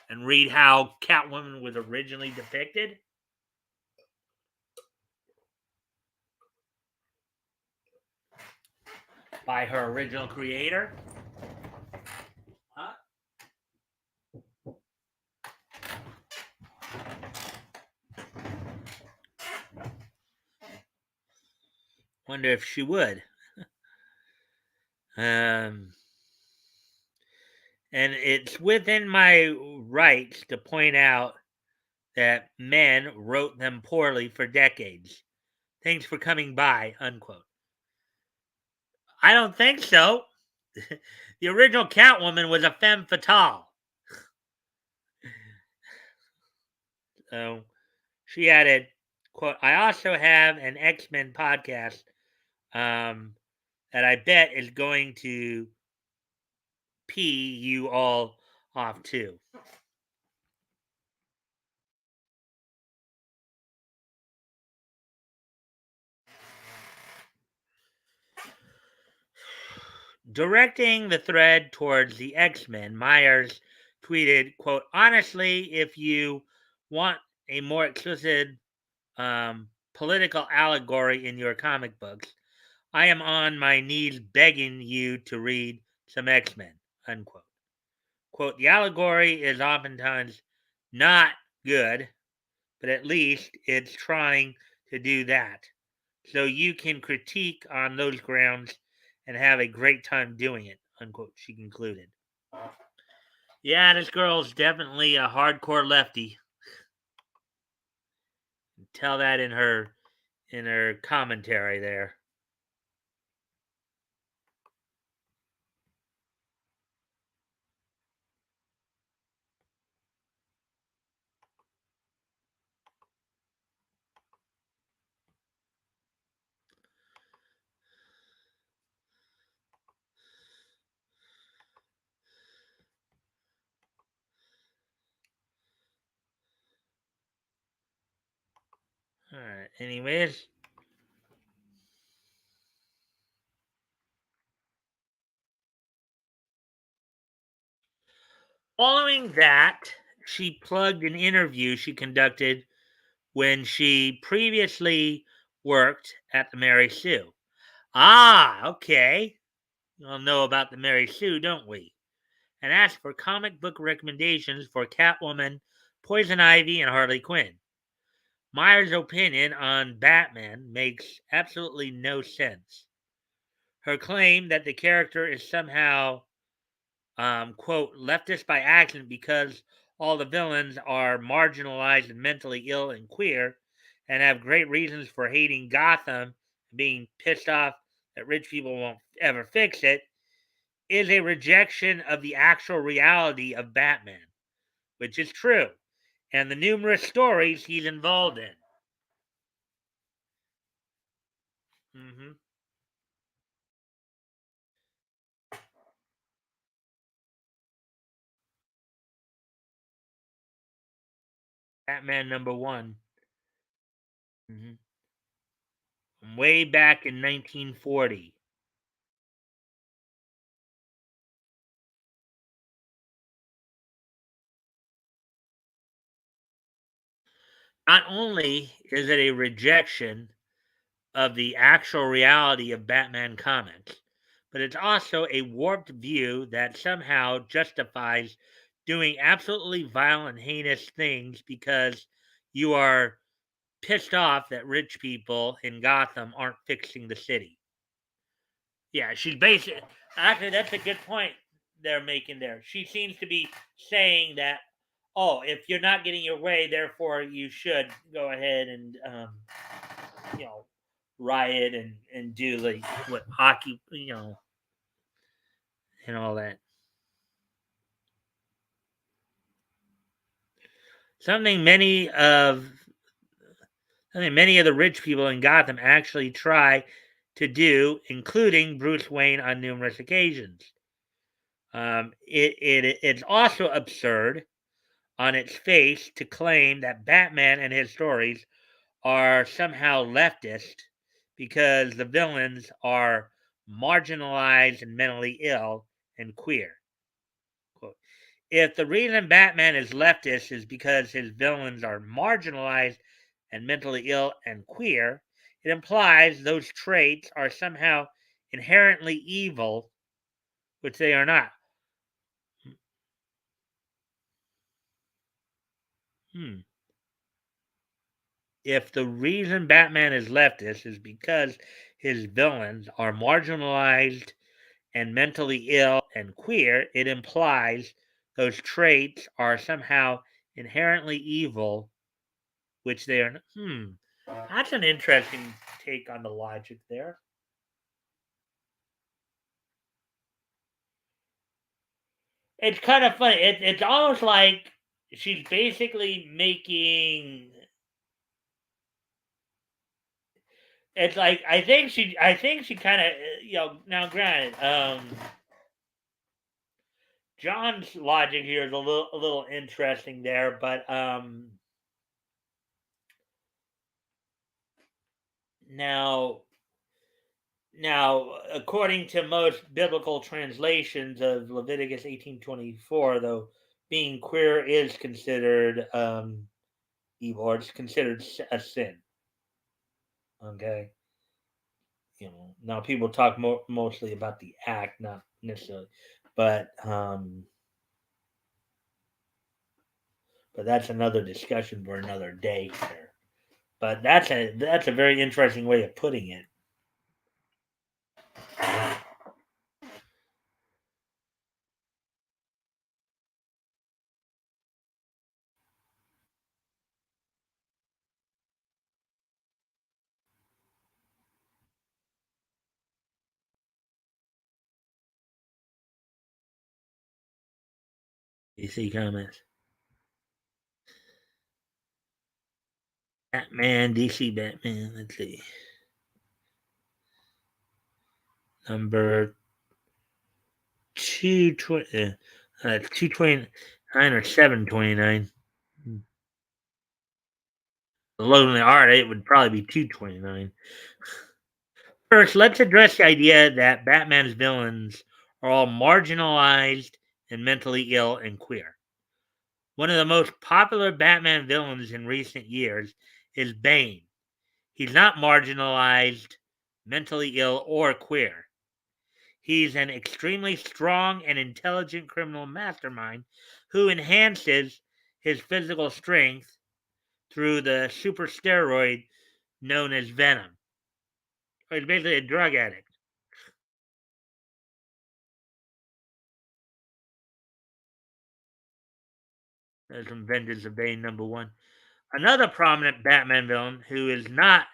and read how Catwoman was originally depicted by her original creator? Huh? Wonder if she would. Um, and it's within my rights to point out that men wrote them poorly for decades. Thanks for coming by, unquote. I don't think so. The original Catwoman was a femme fatale. So she added, quote, "I also have an X-Men podcast um, that I bet is going to pee you all off too." Directing the thread towards the X-Men, Myers tweeted, quote, "Honestly, if you want a more explicit political allegory in your comic books, I am on my knees begging you to read some X-Men," unquote. Quote, "The allegory is oftentimes not good, but at least it's trying to do that. So you can critique on those grounds and have a great time doing it," unquote, she concluded. Yeah, this girl's definitely a hardcore lefty. Tell that in her commentary there. All right. Anyways, following that, she plugged an interview she conducted when she previously worked at the Mary Sue. Ah, okay. We all know about the Mary Sue, don't we? And asked for comic book recommendations for Catwoman, Poison Ivy, and Harley Quinn. Meyer's opinion on Batman makes absolutely no sense. Her claim that the character is somehow, quote, leftist by accident because all the villains are marginalized and mentally ill and queer and have great reasons for hating Gotham and being pissed off that rich people won't ever fix it, is a rejection of the actual reality of Batman, which is true, and the numerous stories he's involved in. hmm Batman #1, hmm way back in 1940. Not only is it a rejection of the actual reality of Batman comics, but it's also a warped view that somehow justifies doing absolutely violent, heinous things because you are pissed off that rich people in Gotham aren't fixing the city. Yeah, she's basically actually that's a good point they're making there. She seems to be saying that, oh, if you're not getting your way, therefore you should go ahead and you know riot and do like what hockey and all that. Something many of many of the rich people in Gotham actually try to do, including Bruce Wayne on numerous occasions. It's also absurd on its face to claim that Batman and his stories are somehow leftist because the villains are marginalized and mentally ill and queer. Quote, if the reason Batman is leftist is because his villains are marginalized and mentally ill and queer, it implies those traits are somehow inherently evil, which they are not. Hmm. If the reason Batman is leftist is because his villains are marginalized and mentally ill and queer, it implies those traits are somehow inherently evil, which they are. That's an interesting take on the logic there. It's kind of funny. It's almost like she's basically making. It's like I think she kind of now granted John's logic here is a little interesting there, but now according to most biblical translations of Leviticus 18:24, though being queer is considered evil, or it's considered a sin. Okay, now people talk mostly about the act, not necessarily, but um, but that's another discussion for another day here. But that's a very interesting way of putting it. DC comments. Batman, DC Batman. Let's see. Number 220, 229 or 729. Below the art, it would probably be 229. First, let's address the idea that Batman's villains are all marginalized and mentally ill and queer. One of the most popular Batman villains in recent years is Bane. He's not marginalized, mentally ill, or queer. He's an extremely strong and intelligent criminal mastermind who enhances his physical strength through the super steroid known as Venom. He's basically a drug addict. There's some Vengeance of Bane #1. Another prominent Batman villain who is not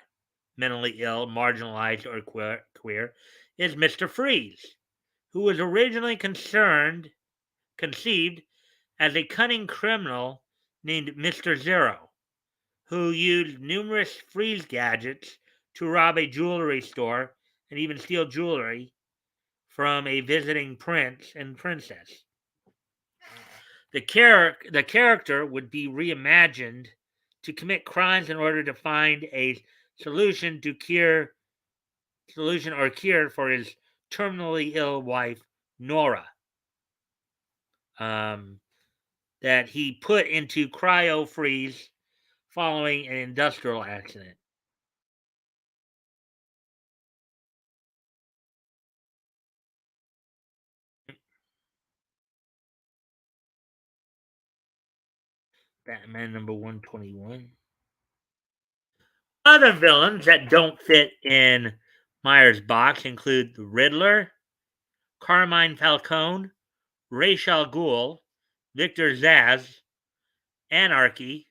mentally ill, marginalized, or queer is Mr. Freeze, who was originally conceived as a cunning criminal named Mr. Zero, who used numerous freeze gadgets to rob a jewelry store and even steal jewelry from a visiting prince and princess. The character would be reimagined to commit crimes in order to find a solution to cure solution or cure for his terminally ill wife Nora, um, that he put into cryo freeze following an industrial accident. Batman #121. Other villains that don't fit in Myers' box include the Riddler, Carmine Falcone, Ra's al Ghul, Victor Zsasz, Anarchy,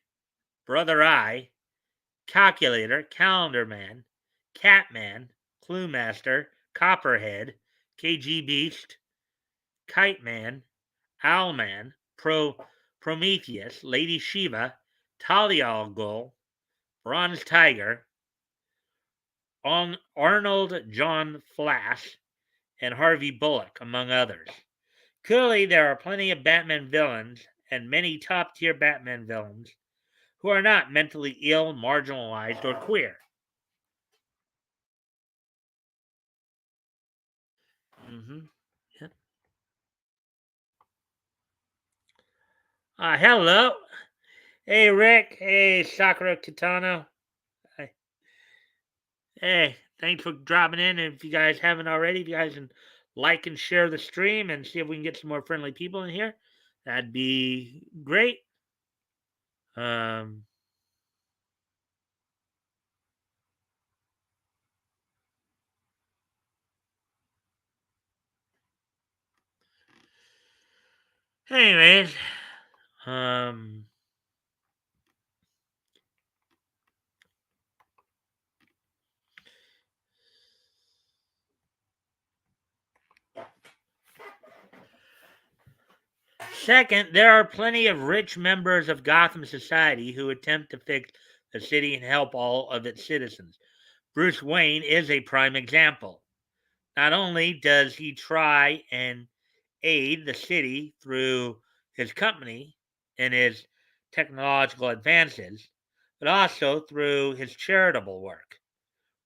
Brother Eye, Calculator, Calendar Man, Catman, Clue Master, Copperhead, KG Beast, Kite Man, Owlman, Prometheus, Lady Shiva, Talia al Ghul, Bronze Tiger, Arnold John Flash, and Harvey Bullock, among others. Clearly, there are plenty of Batman villains and many top tier Batman villains who are not mentally ill, marginalized, or queer. Mm-hmm. Yep. Hello. Hey, Rick. Hey, Sakura Kitano. Hey, hey, thanks for dropping in. And if you guys haven't already, if you guys can like and share the stream and see if we can get some more friendly people in here, that'd be great. Um, anyways, um, second, there are plenty of rich members of Gotham society who attempt to fix the city and help all of its citizens. Bruce Wayne is a prime example. Not only does he try and aid the city through his company and his technological advances, but also through his charitable work.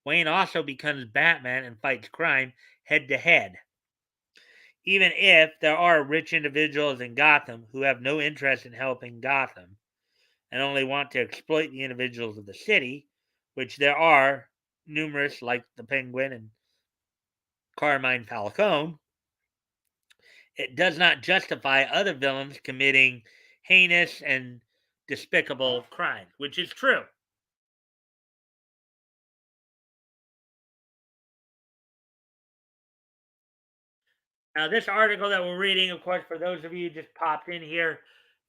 Wayne also becomes Batman and fights crime head to head. Even if there are rich individuals in Gotham who have no interest in helping Gotham and only want to exploit the individuals of the city, which there are numerous, like the Penguin and Carmine Falcone, it does not justify other villains committing heinous and despicable crimes, which is true. Now, this article that we're reading, of course, for those of you who just popped in here,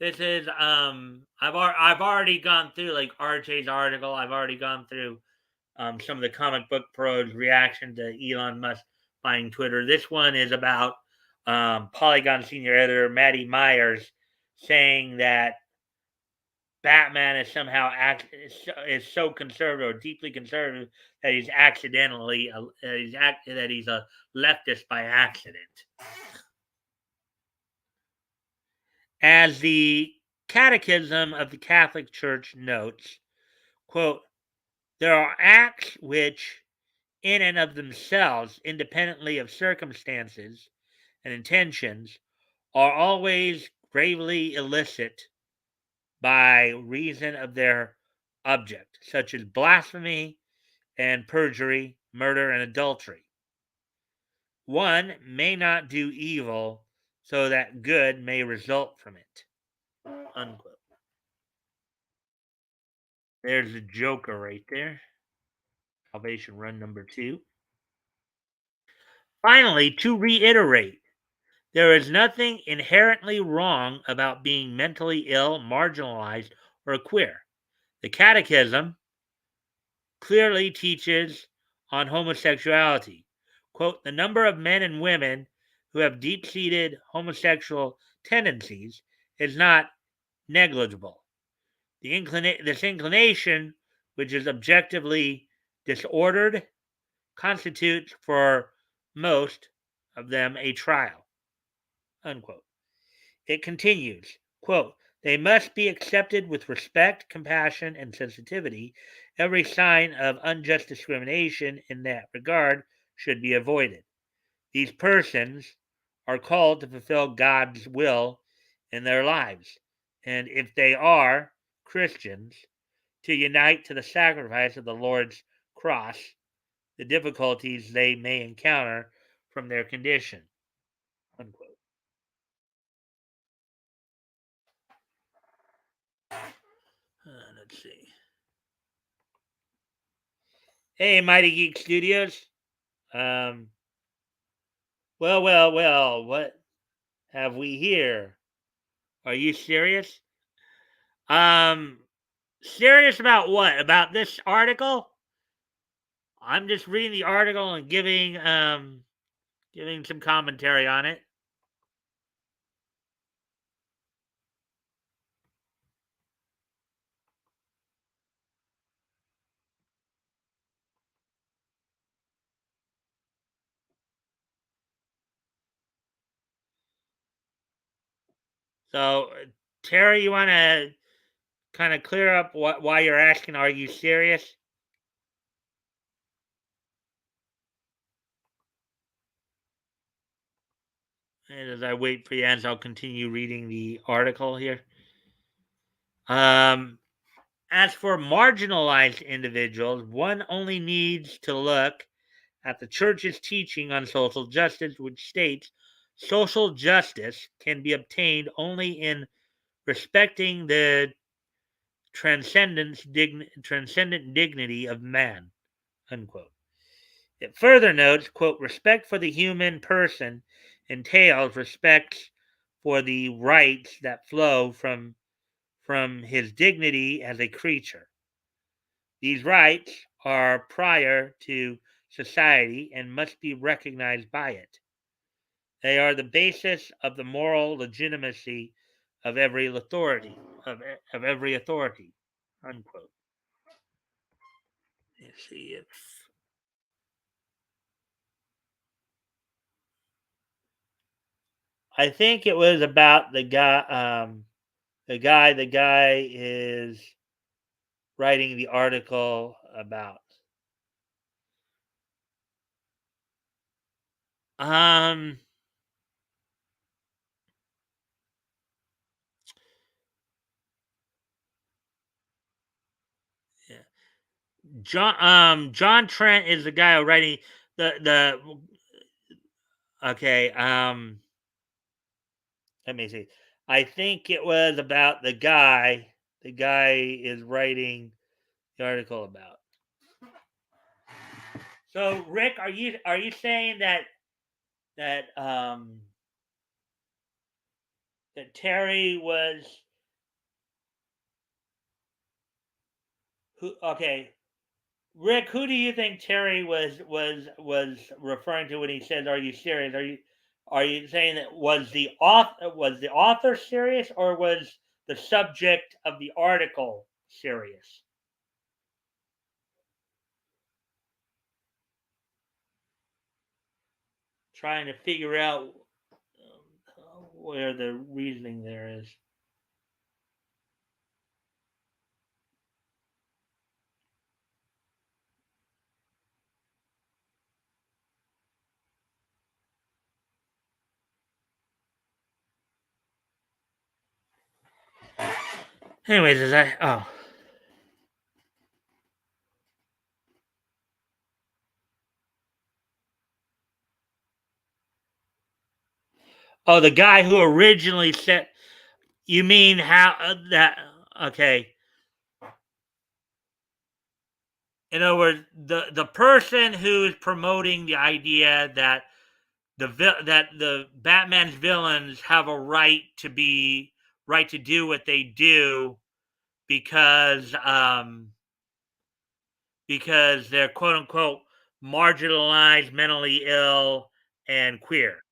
this is I've already gone through like RJ's article. I've already gone through some of the comic book pros' reaction to Elon Musk buying Twitter. This one is about Polygon senior editor Matty Myers saying that Batman is somehow is so conservative or deeply conservative that he's accidentally that he's a leftist by accident. As the Catechism of the Catholic Church notes, quote, there are acts which, in and of themselves, independently of circumstances and intentions, are always gravely illicit by reason of their object, such as blasphemy and perjury, murder and adultery. One may not do evil so that good may result from it. Unquote. There's the Joker right there. Salvation Run number 2. Finally, to reiterate, there is nothing inherently wrong about being mentally ill, marginalized, or queer. The Catechism clearly teaches on homosexuality. Quote, the number of men and women who have deep seated homosexual tendencies is not negligible. This inclination, which is objectively disordered, constitutes for most of them a trial. Unquote. It continues, quote, they must be accepted with respect, compassion, and sensitivity. Every sign of unjust discrimination in that regard should be avoided. These persons are called to fulfill God's will in their lives, and if they are Christians, to unite to the sacrifice of the Lord's cross the difficulties they may encounter from their condition. Unquote. Let's see. Hey, Mighty Geek Studios. Um, well. What have we here? Are you serious? Um, serious about what? About this article? I'm just reading the article and giving some commentary on it. So, Terry, you want to kind of clear up why you're asking? Are you serious? And as I wait for you, as I'll continue reading the article here. As for marginalized individuals, one only needs to look at the church's teaching on social justice, which states social justice can be obtained only in respecting the transcendent dignity of man. Unquote. It further notes, quote, respect for the human person entails respect for the rights that flow from his dignity as a creature. These rights are prior to society and must be recognized by it. They are the basis of the moral legitimacy of every authority, of every authority. Unquote. Let's see if I think it was about the guy. The guy is writing the article about. Um, yeah. John Trent is the guy writing the okay. Let me see. I think it was about the guy. The guy is writing the article about. So, Rick, are you saying that that Terry was who? Okay, Rick, who do you think Terry was referring to when he says, "Are you serious?" Are you saying that was the author serious, or was the subject of the article serious? Trying to figure out where the reasoning there is. Anyways, is that the guy who originally said, you mean how that okay. In other words, the person who's promoting the idea that the Batman's villains have a right to do what they do because because they're quote unquote marginalized, mentally ill, and queer.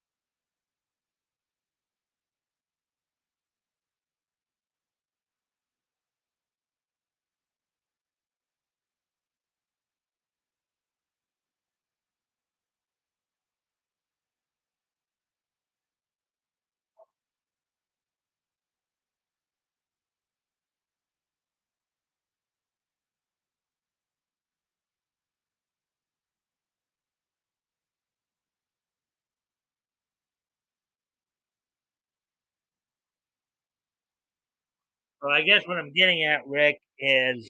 So I guess what I'm getting at, Rick, is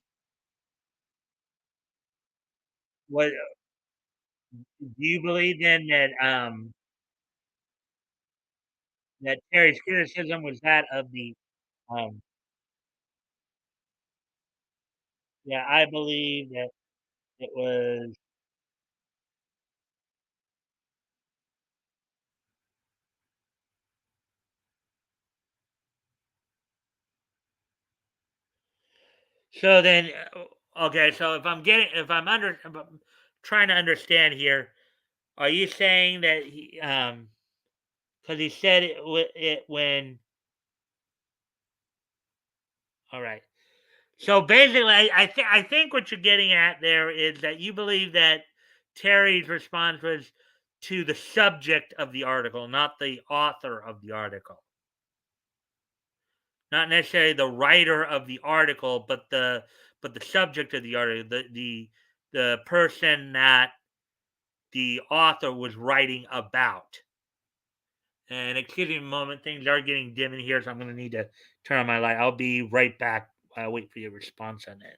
what do you believe then that Terry's criticism was that of the um yeah, I believe that it was. So then, okay. So if I'm trying to understand here, are you saying that because he said it when, all right. So basically, I think what you're getting at there is that you believe that Terry's response was to the subject of the article, not the author of the article, not necessarily the writer of the article, but the subject of the article, the person that the author was writing about. And excuse me a moment, things are getting dim in here, so I'm going to need to turn on my light. I'll be right back. I'll wait for your response on that.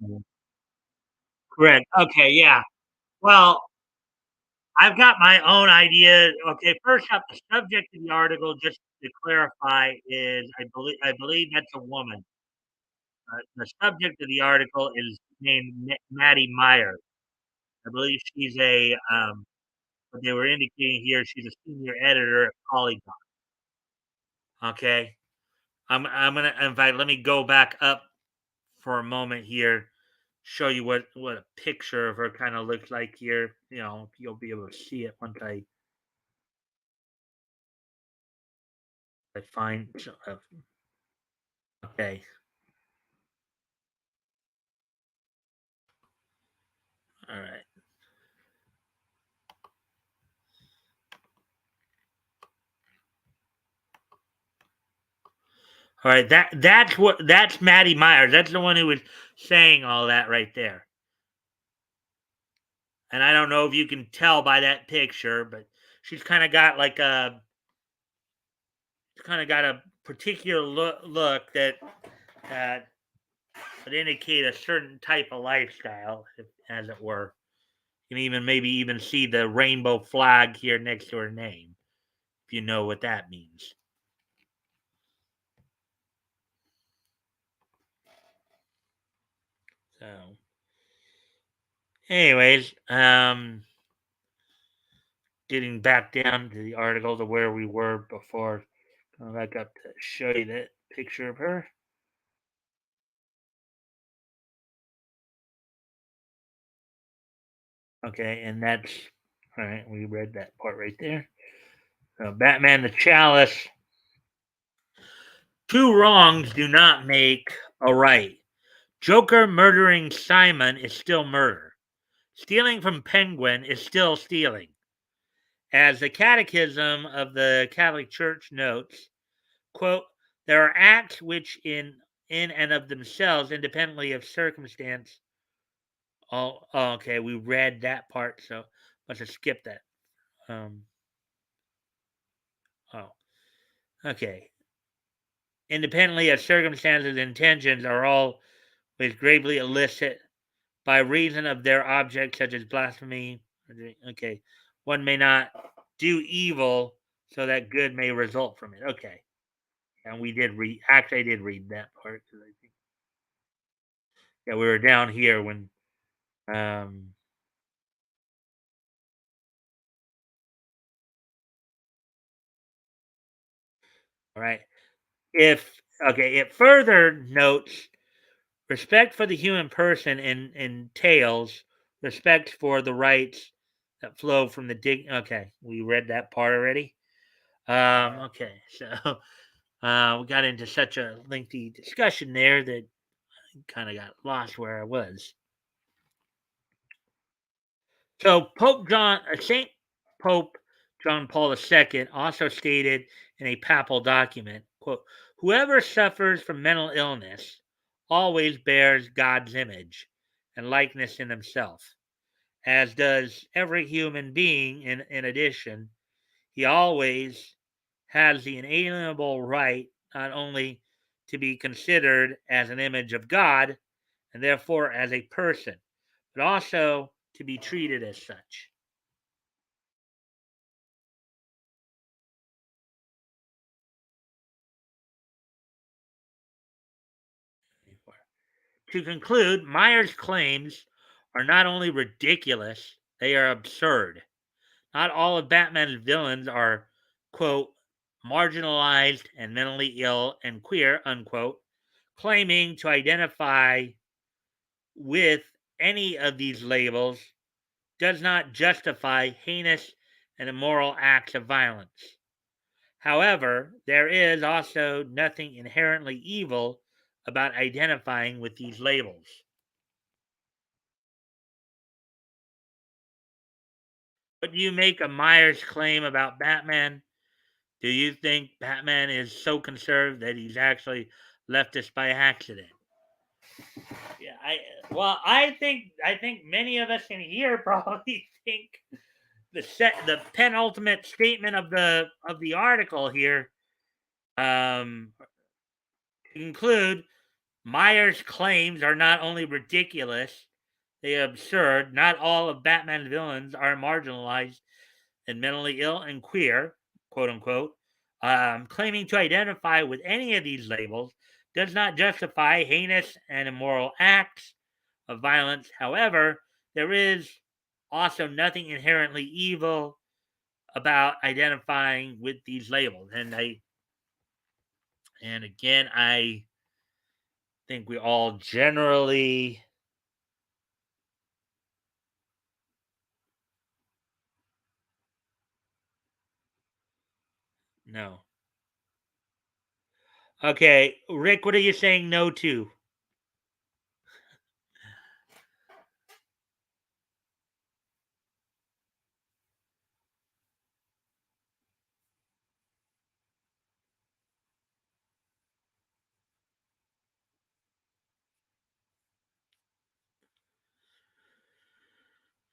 Mhm. Correct. Okay. Yeah. Well, I've got my own idea. Okay. First up, the subject of the article, just to clarify, is I believe that's a woman. The subject of the article is named Maddie Meyer. I believe she's what they were indicating here, she's a senior editor at Polygon. Okay. I'm gonna in fact let me go back up for a moment here, show you what a picture of her kind of looks like here. You know, you'll be able to see it once I find. Okay, all right, all right. That's Maddie Myers. That's the one who was saying all that right there. And I don't know if you can tell by that picture, but she's kind of got a particular look that would indicate a certain type of lifestyle, as it were. You can maybe even see the rainbow flag here next to her name, if you know what that means. So, anyways, getting back down to the article to where we were before, going back up to show you that picture of her. Okay, and that's all right. We read that part right there. So, Batman the Chalice. Two wrongs do not make a right. Joker murdering Simon is still murder. Stealing from Penguin is still stealing. As the Catechism of the Catholic Church notes, quote, there are acts which in and of themselves, independently of circumstance. Oh, okay, we read that part, so let's just skip that. Um, oh, okay. Independently of circumstances and intentions are all which gravely illicit by reason of their object, such as blasphemy. Okay, one may not do evil so that good may result from it. Okay, and we did read. Actually, I did read that part because I think yeah, we were down here when um. All right, if okay, it further notes respect for the human person entails respect for the rights that flow from the dig. Okay, we read that part already. Okay, so we got into such a lengthy discussion there that I kind of got lost where I was. So Saint Pope John Paul II also stated in a papal document, quote, whoever suffers from mental illness always bears God's image and likeness in himself, as does every human being. In addition, he always has the inalienable right not only to be considered as an image of God and therefore as a person, but also to be treated as such. To conclude, Meyer's claims are not only ridiculous, they are absurd. Not all of Batman's villains are, quote, marginalized and mentally ill and queer, unquote. Claiming to identify with any of these labels does not justify heinous and immoral acts of violence. However, there is also nothing inherently evil about identifying with these labels. What do you make of Myers' claim about Batman? Do you think Batman is so conservative that he's actually leftist by accident? Yeah, I think many of us in here probably think the penultimate statement of the article here to conclude, Myers' claims are not only ridiculous, they are absurd. Not all of Batman's villains are marginalized and mentally ill and queer, quote unquote. Claiming to identify with any of these labels does not justify heinous and immoral acts of violence. However, there is also nothing inherently evil about identifying with these labels. And again, I think we all generally know. Okay, Rick, what are you saying no to?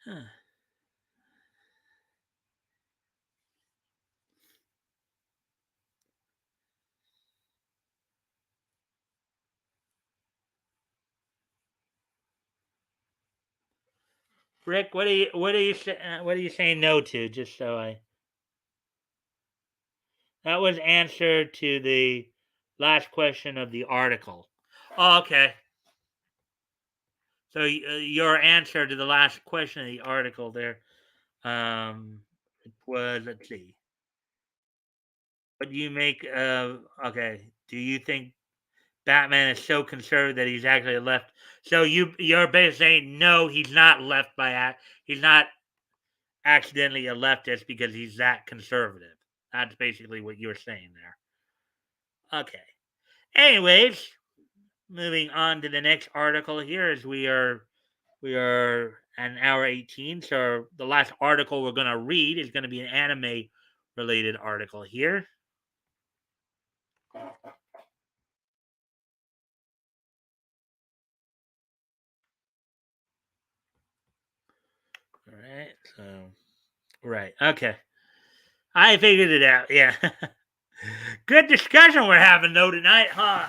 Huh. Rick, what are you saying no to? Just so I that was answer to the last question of the article. Oh, okay. So your answer to the last question of the article there, it was, let's see. What do you make of? Okay. Do you think Batman is so conservative that he's actually left? So you're basically saying no, he's not left by he's not accidentally a leftist because he's that conservative. That's basically what you're saying there. Okay. Anyways, moving on to the next article here, as we are an hour 18. So the last article we're going to read is going to be an anime related article here. All right. So right. Okay. I figured it out. Yeah. Good discussion we're having though tonight, huh?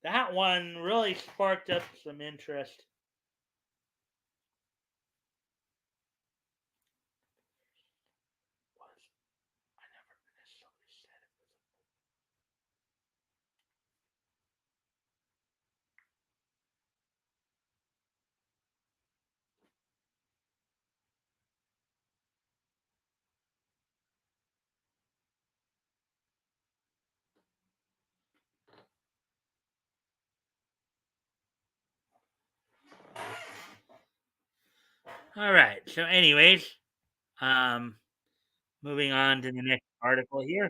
That one really sparked up some interest. All right. So, anyways, um, moving on to the next article here.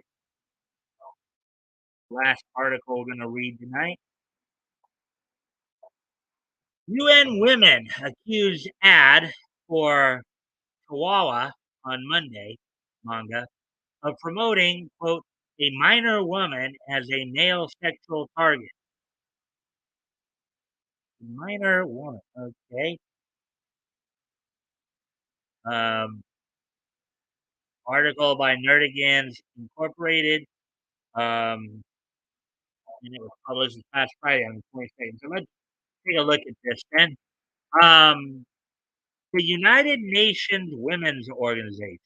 Last article we're going to read tonight. UN women accuse ad for Chihuahua on Monday manga of promoting, quote, a minor woman as a male sexual target. Minor woman, okay. Um, Article by Nerdigans Incorporated. Um, and it was published this past Friday on the 22nd. So let's take a look at this then. Um, the United Nations Women's Organization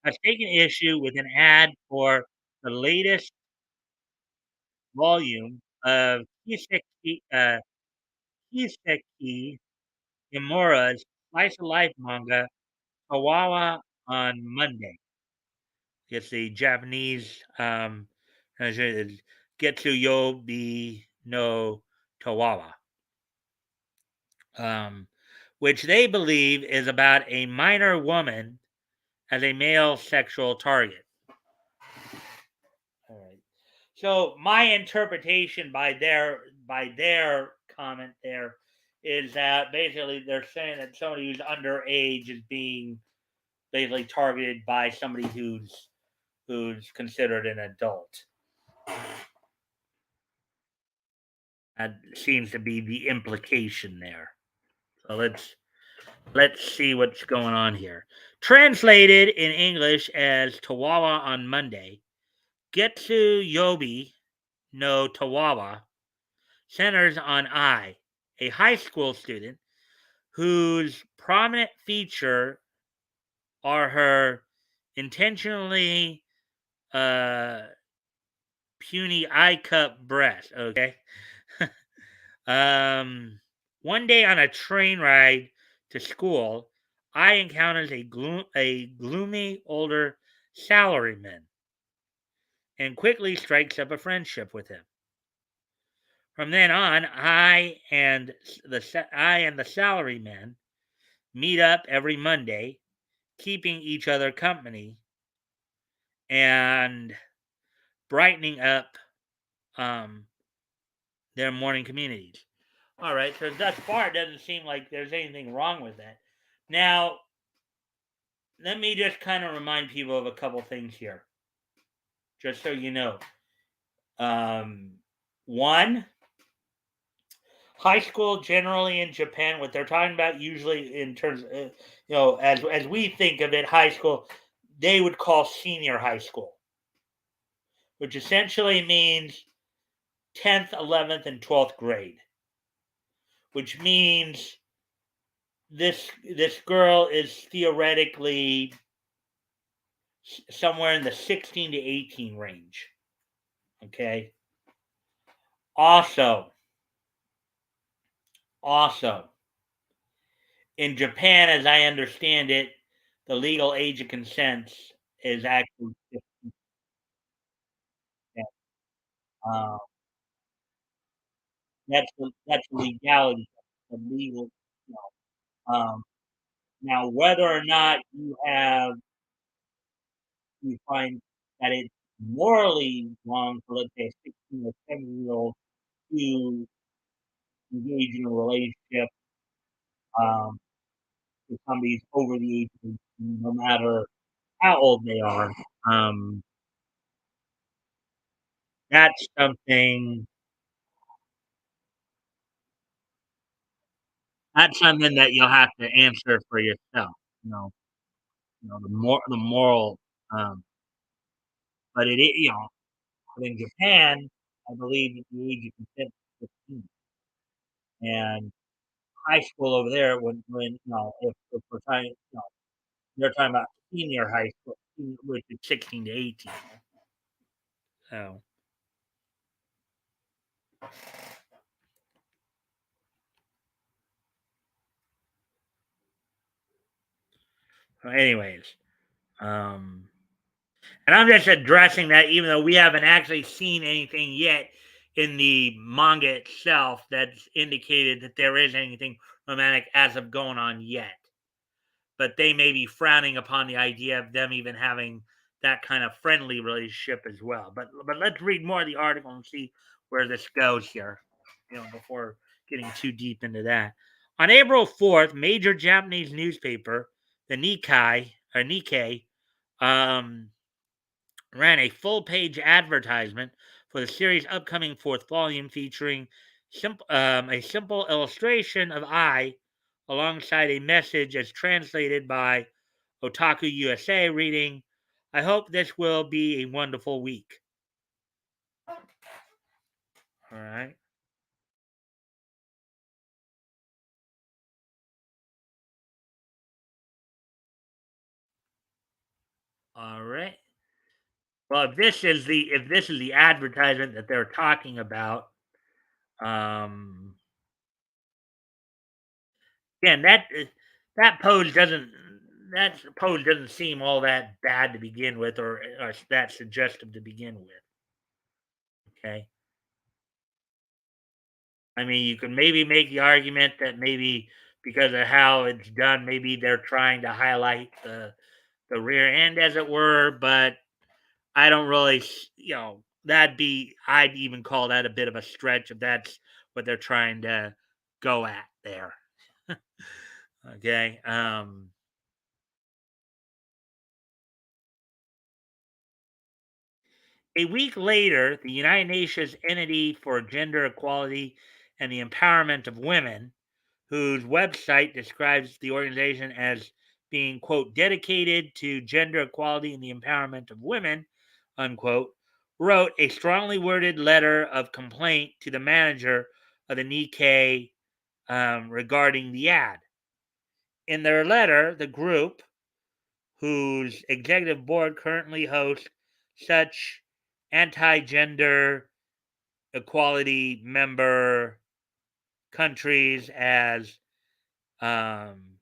has taken issue with an ad for the latest volume of Kiseki Imura's slice of life manga, Kawawa on Monday. It's the Japanese translation is Getsu Yobi no Kawawa, um, which they believe is about a minor woman as a male sexual target. All right. So my interpretation by their comment there is that basically they're saying that somebody who's underage is being basically targeted by somebody who's considered an adult. That seems to be the implication there. So let's see what's going on here. Translated in English as Tawawa on Monday, Getsu Yobi no Tawawa centers on a high school student whose prominent feature are her intentionally uh, puny eye cup breasts. Okay. um, One day on a train ride to school, I encounters a gloomy older salaryman and quickly strikes up a friendship with him. From then on, I and the salaryman meet up every Monday, keeping each other company and brightening up um, their morning communities. All right, so thus far, it doesn't seem like there's anything wrong with that. Now, let me just kind of remind people of a couple things here, just so you know. Um, One, high school generally in Japan, what they're talking about usually in terms, as we think of it, high school, they would call senior high school, which essentially means 10th, 11th, and 12th grade, which means this girl is theoretically somewhere in the 16 to 18 range. Okay. Also, also in Japan, as I understand it, the legal age of consent is actually 15. Uh, that's the legality, the legal. You um, Now, whether or not you find that it's morally wrong for, let's say, a 16 or 17-year-old to engage in a relationship um, with somebody who's over the age of 18, no matter how old they are. Um, that's something. That's something that you'll have to answer for yourself. You know, the moral. Um, but but in Japan, I believe that the age of consent is 15, and high school over there if we're talking, they're talking about senior high school, which is 16 to 18. So, anyways, um, and I'm just addressing that, even though we haven't actually seen anything yet in the manga itself that's indicated that there is anything romantic as of going on yet. But they may be frowning upon the idea of them even having that kind of friendly relationship as well. But let's read more of the article and see where this goes here, before getting too deep into that. On April 4th, major Japanese newspaper, the Nikkei, um, ran a full-page advertisement for the series' upcoming fourth volume, featuring a simple illustration of I, alongside a message as translated by Otaku USA, reading, "I hope this will be a wonderful week." All right. All right. Well, if this is the advertisement that they're talking about, um, again, that pose doesn't seem all that bad to begin with, or that suggestive to begin with. Okay. I mean, you can maybe make the argument that maybe because of how it's done, maybe they're trying to highlight the rear end, as it were. But I don't really, I'd even call that a bit of a stretch if that's what they're trying to go at there. Okay. A week later, the United Nations Entity for Gender Equality and the Empowerment of Women, whose website describes the organization as being, quote, dedicated to gender equality and the empowerment of women, unquote, wrote a strongly worded letter of complaint to the manager of the Nikkei regarding the ad. In their letter, the group, whose executive board currently hosts such anti gender equality member countries as um,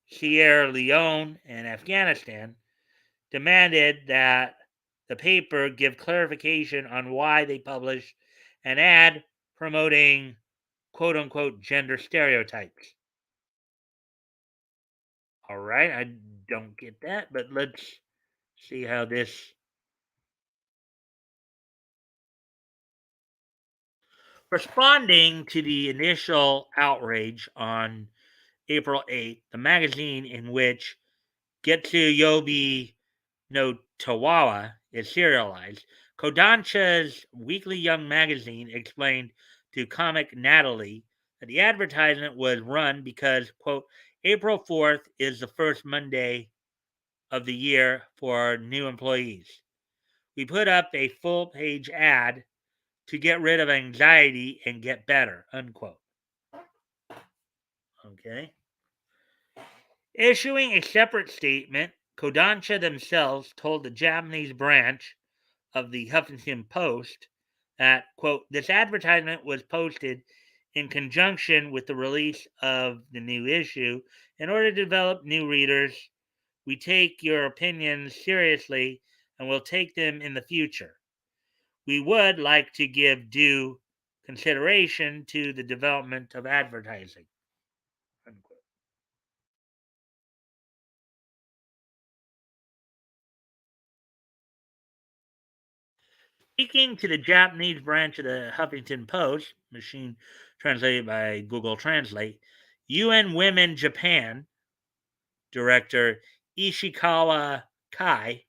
Sierra Leone and Afghanistan, demanded that the paper give clarification on why they published an ad promoting quote unquote gender stereotypes. All right, I don't get that, but let's see how this. Responding to the initial outrage on April 8th, the magazine in which Getsu Yobi no Tawawa is serialized, Kodansha's weekly young magazine explained to comic Natalie that the advertisement was run because, quote, April 4th is the first Monday of the year for new employees. We put up a full page ad to get rid of anxiety and get better, unquote. Okay. Issuing a separate statement, Kodansha themselves told the Japanese branch of the Huffington Post that, quote, this advertisement was posted in conjunction with the release of the new issue in order to develop new readers. We take your opinions seriously and will take them in the future. We would like to give due consideration to the development of advertising. Unquote. Speaking to the Japanese branch of the Huffington Post, machine translated by Google Translate, UN Women Japan director Ishikawa Kai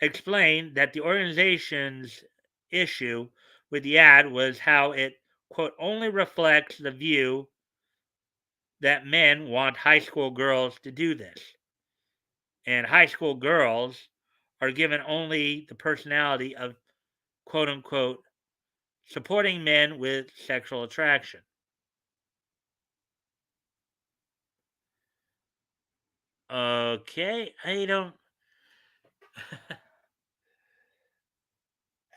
explained that the organization's issue with the ad was how it, quote, only reflects the view that men want high school girls to do this. And high school girls are given only the personality of, quote unquote, supporting men with sexual attraction. Okay, I don't.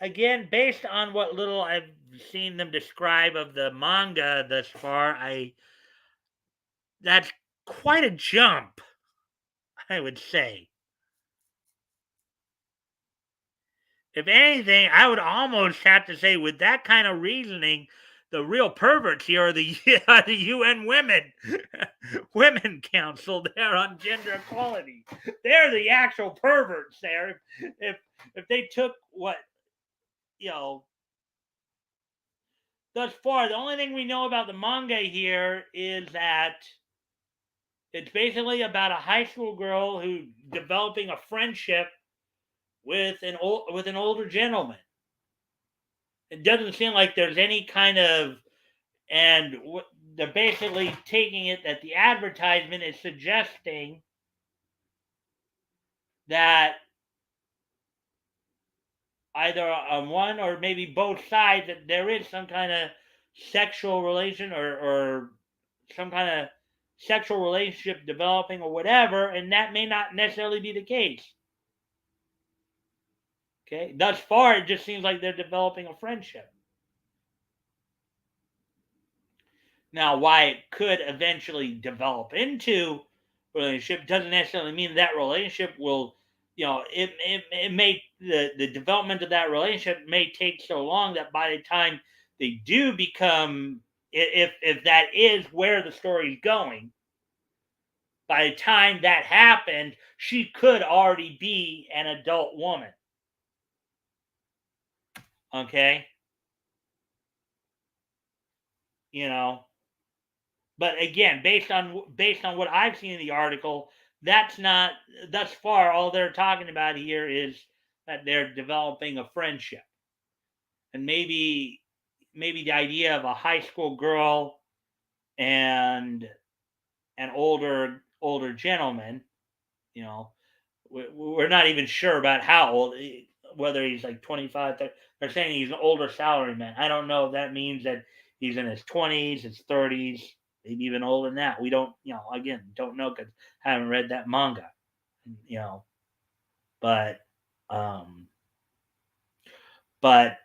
Again, based on what little I've seen them describe of the manga thus far, I that's quite a jump, I would say. If anything, I would almost have to say, with that kind of reasoning, the real perverts here are the, are the UN Women Council there on gender equality. They're the actual perverts there. If they took what you know thus far, the only thing we know about the manga here is that it's basically about a high school girl who developing a friendship with an older gentleman. It doesn't seem like there's any kind of and they're basically taking it that the advertisement is suggesting that either on one or maybe both sides that there is some kind of sexual relation or some kind of sexual relationship developing or whatever, and that may not necessarily be the case. Okay, thus far it just seems like they're developing a friendship. Now, why it could eventually develop into a relationship doesn't necessarily mean that relationship will, it may, the development of that relationship may take so long that by the time they do become, if that is where the story's going, by the time that happened, she could already be an adult woman. Okay? You know, but again, based on what I've seen in the article, that's not thus far. All they're talking about here is that they're developing a friendship, and maybe the idea of a high school girl and an older gentleman. You know, we're not even sure about how old, whether he's like 25. They're saying he's an older salaryman. I don't know if that means that he's in his 20s, his 30s, maybe even older than that. We don't, again, don't know because I haven't read that manga, you know. But, um, but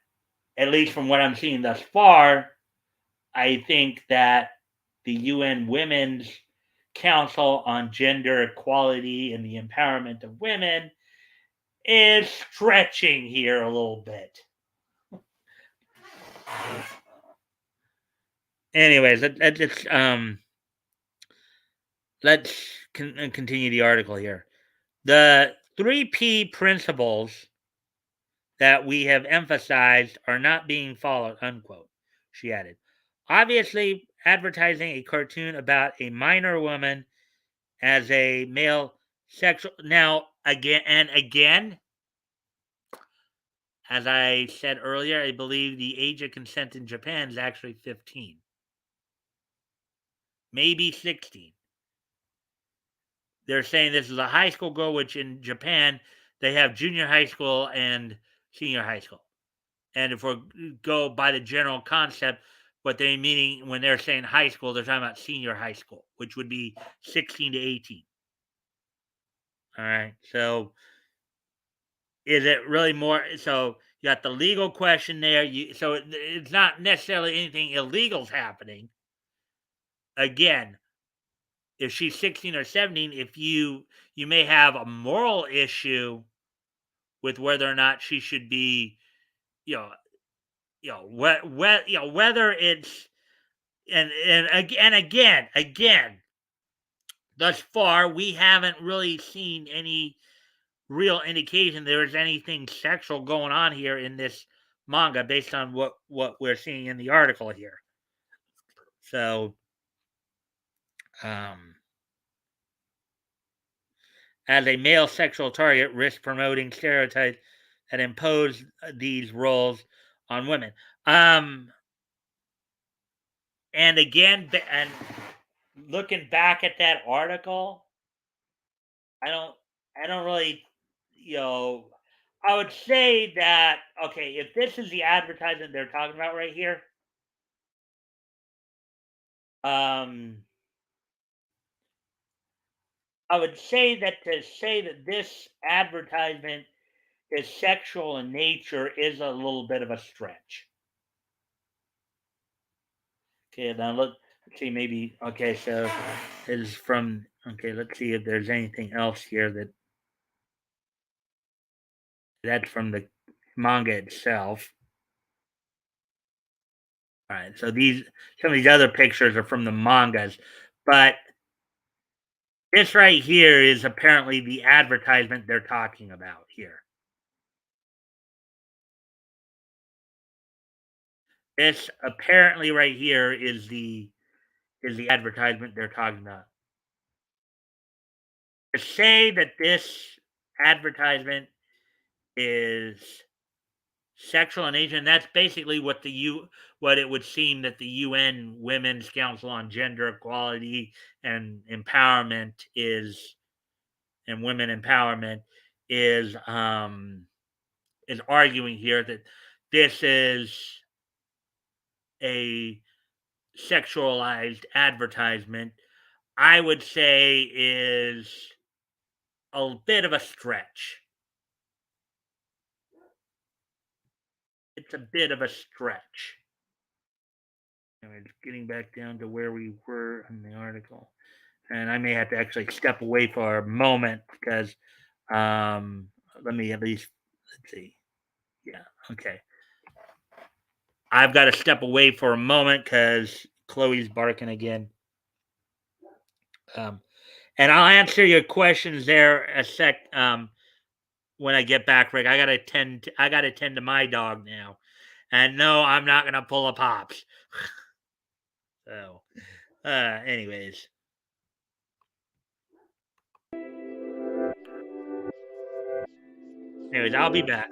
at least from what I'm seeing thus far, I think that the UN Women's Council on Gender Equality and the Empowerment of Women is stretching here a little bit. Anyways, let's continue the article here. The 3P principles that we have emphasized are not being followed, unquote, she added. Obviously, advertising a cartoon about a minor woman as a male sexual. Now, again, as I said earlier, I believe the age of consent in Japan is actually 15, maybe 16. They're saying this is a high school girl, which in Japan they have junior high school and senior high school. And if we go by the general concept, what they meaning when they're saying high school, they're talking about senior high school, which would be 16 to 18. All right. So is it really more? So you got the legal question there. So it's not necessarily anything illegal's happening. Again, if she's 16 or 17, if you may have a moral issue with whether or not she should be, you know, whether it's and again, thus far we haven't really seen any real indication there is anything sexual going on here in this manga based on what we're seeing in the article here. So, um, as a male sexual target, risk promoting stereotypes that impose these roles on women. And again, and looking back at that article, I don't, I don't really, you know, I would say that okay, if this is the advertisement they're talking about right here, um, I would say that to say that this advertisement is sexual in nature is a little bit of a stretch. Okay, now let's see, maybe okay, so is from okay, let's see if there's anything else here that's from the manga itself. All right, so these some of these other pictures are from the mangas, but this right here is apparently the advertisement they're talking about here. This apparently right here is the advertisement they're talking about. To say that this advertisement is sexual in nature, and that's basically what it would seem that the UN Women's Council on Gender Equality and Empowerment is, and women empowerment is arguing here that this is a sexualized advertisement. I would say is a bit of a stretch. It's a bit of a stretch. Anyway, just getting back down to where we were in the article. And I may have to actually step away for a moment because let me at least let's see. Yeah, okay. I've got to step away for a moment because Chloe's barking again. Um, and I'll answer your questions there a sec when I get back, Rick. I gotta tend to my dog now. And no, I'm not gonna pull a pops. So anyways. Anyways, I'll be back.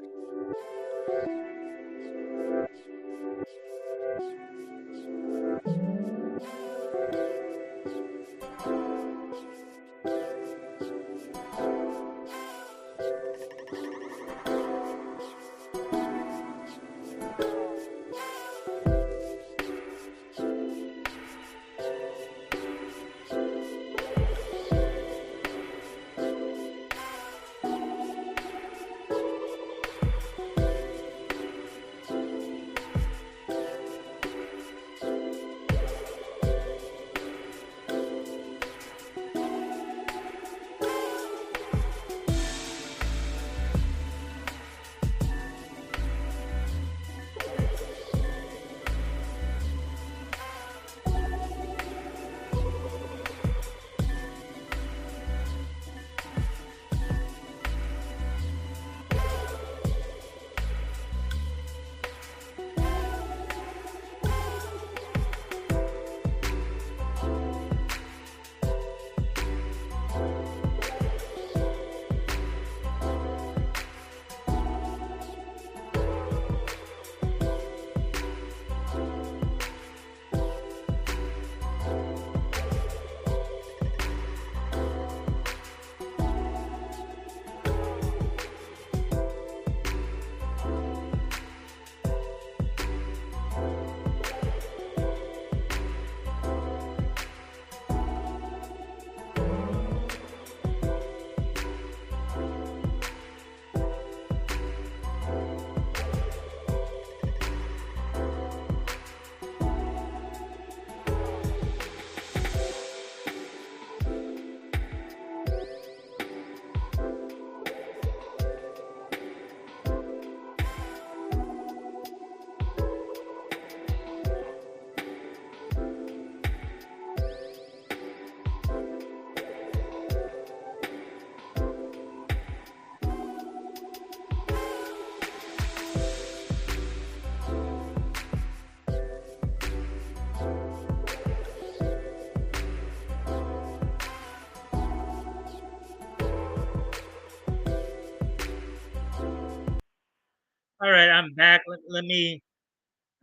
All right, I'm back. Let me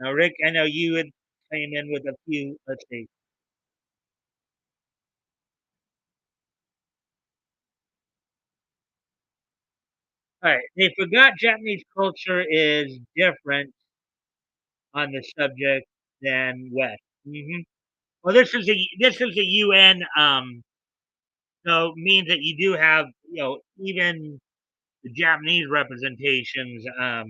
now, Rick. I know you had came in with a few. Let's see. All right, they forgot Japanese culture is different on the subject than West. Well, this is a UN. So means that you do have even the Japanese representations. uh,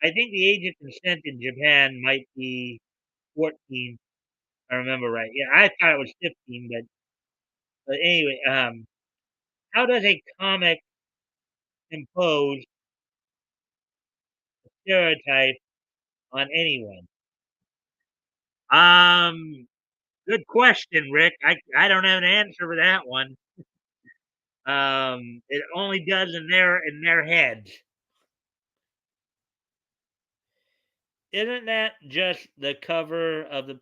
I think the age of consent in Japan might be 14. If I remember right. Yeah, I thought it was 15, but anyway, how does a comic impose stereotype on anyone? Good question, Rick. I don't have an answer for that one. It only does in their heads. Isn't that just the cover of the?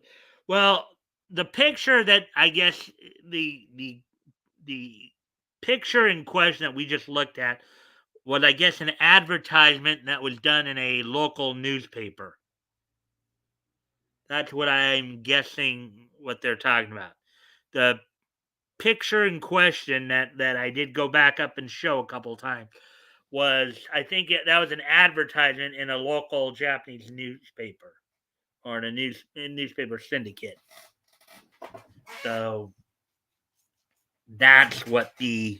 Well, the picture that I guess the picture in question that we just looked at was, I guess, an advertisement that was done in a local newspaper. That's what I'm guessing what they're talking about. The picture in question that I did go back up and show a couple of times was, I think that was an advertisement in a local Japanese newspaper or in a newspaper syndicate. So that's what the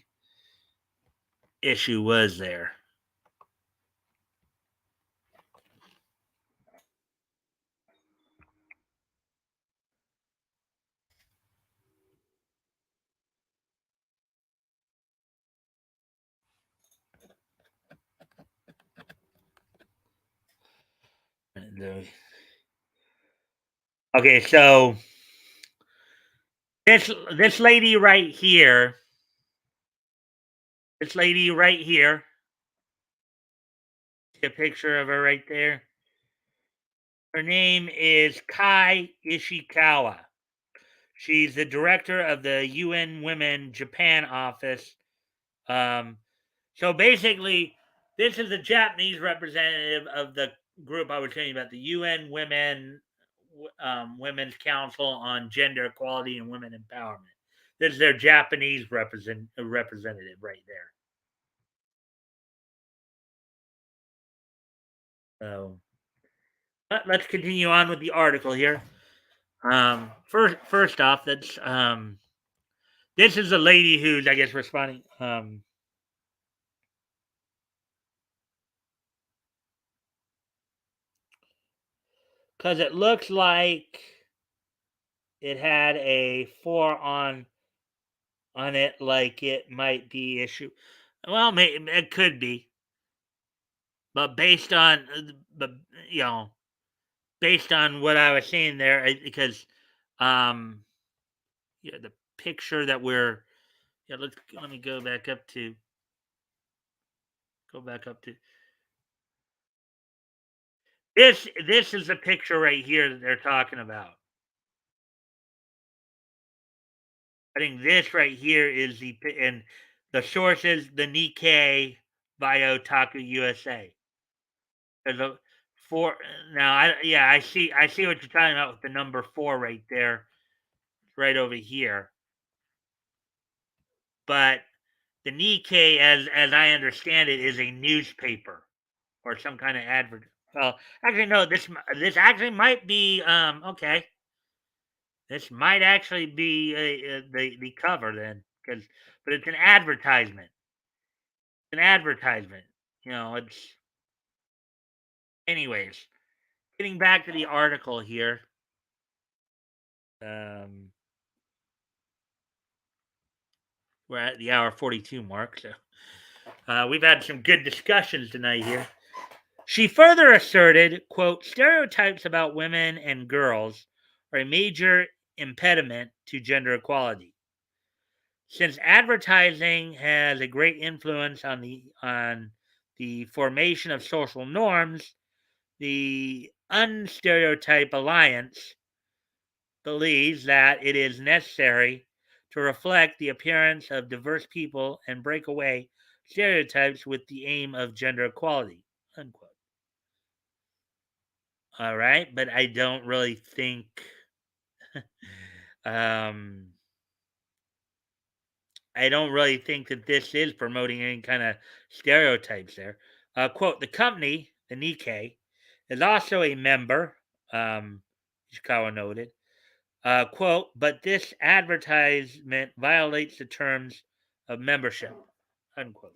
issue was there. Okay, so this lady right here, this lady right here, see a picture of her right there. Her name is Kai Ishikawa. She's the director of the UN Women Japan office. Um, so basically, this is the Japanese representative of the group I was telling you about, the UN Women's Council on Gender Equality and Women Empowerment. This is their Japanese representative right there. So let's continue on with the article here. First off, that's this is a lady who's, I guess, responding. Because it looks like it had a 4 on it, like it might be issue. Well, it could be, but but you know, based on what I was seeing there, because um, yeah, the picture that we're yeah, let me go back up to this. This is the picture right here that they're talking about. I think this right here is and the source is the Nikkei Bio Taku USA. There's a four now. I see what you're talking about with the number 4 right there, right over here. But the Nikkei, as I understand it, is a newspaper or some kind of advert. Well, actually, no. This actually might be okay. This might actually be the cover then, but it's an advertisement. An advertisement. It's anyways. Getting back to the article here. Um, we're at the hour 42 mark, so we've had some good discussions tonight here. She further asserted, quote, stereotypes about women and girls are a major impediment to gender equality. Since advertising has a great influence on the formation of social norms, the Unstereotype Alliance believes that it is necessary to reflect the appearance of diverse people and break away stereotypes with the aim of gender equality, unquote. All right, but I don't really think um I don't really think that this is promoting any kind of stereotypes there. Quote, the company, the Nikkei, is also a member, Ishikawa noted. Quote, but this advertisement violates the terms of membership, unquote.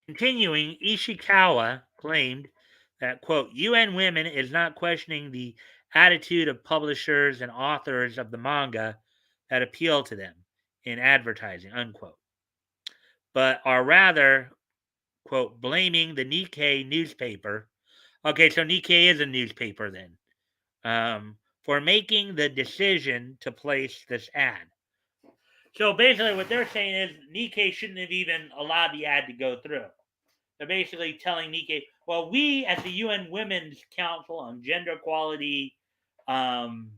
Continuing, Ishikawa claimed that, quote, UN Women is not questioning the attitude of publishers and authors of the manga that appeal to them in advertising, unquote, but are rather, quote, blaming the Nikkei newspaper. Okay, so Nikkei is a newspaper then, for making the decision to place this ad. So basically, what they're saying is Nikkei shouldn't have even allowed the ad to go through. They're basically telling Nikkei, well, we at the UN Women's Council on Gender Equality um,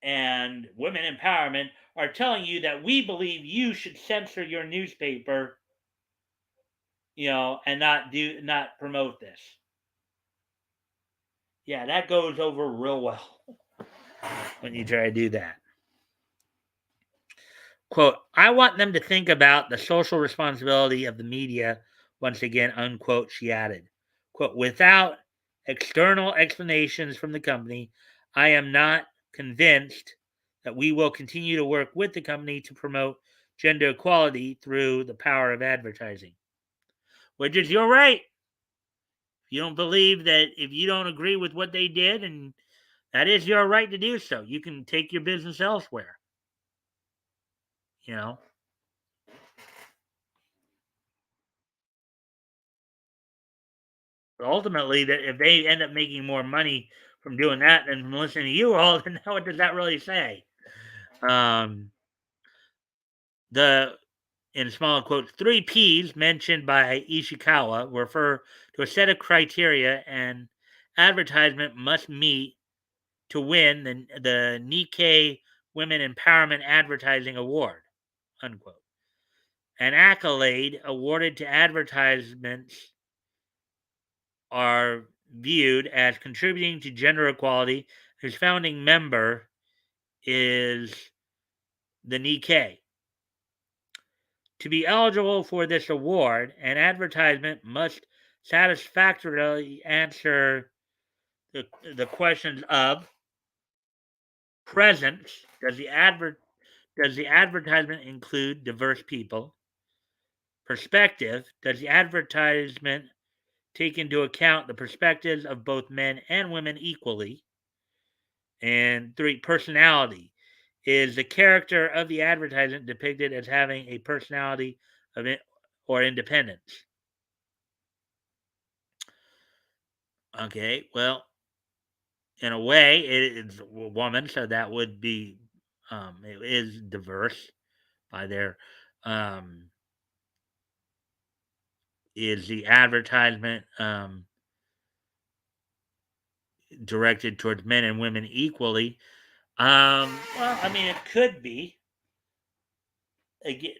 and Women Empowerment are telling you that we believe you should censor your newspaper, and not promote this. Yeah, that goes over real well when you try to do that. Quote, I want them to think about the social responsibility of the media once again, unquote, she added. Quote, without external explanations from the company, I am not convinced that we will continue to work with the company to promote gender equality through the power of advertising. Which is your right. If you don't believe that, if you don't agree with what they did, and that is your right to do so, you can take your business elsewhere. You know, but ultimately, that if they end up making more money from doing that than from listening to you all, then what does that really say? Um, the in small quotes, three P's mentioned by Ishikawa refer to a set of criteria an advertisement must meet to win the Nikkei Women Empowerment Advertising Award, unquote. An accolade awarded to advertisements are viewed as contributing to gender equality, whose founding member is the Nikkei. To be eligible for this award, an advertisement must satisfactorily answer the questions of presence. Does the advertisement include diverse people? Perspective. Does the advertisement take into account the perspectives of both men and women equally? And three, personality. Is the character of the advertisement depicted as having a personality of it or independence? Okay, well, in a way, it is a woman, so that would be it is diverse by their is the advertisement directed towards men and women equally? Well, I mean, it could be. Again,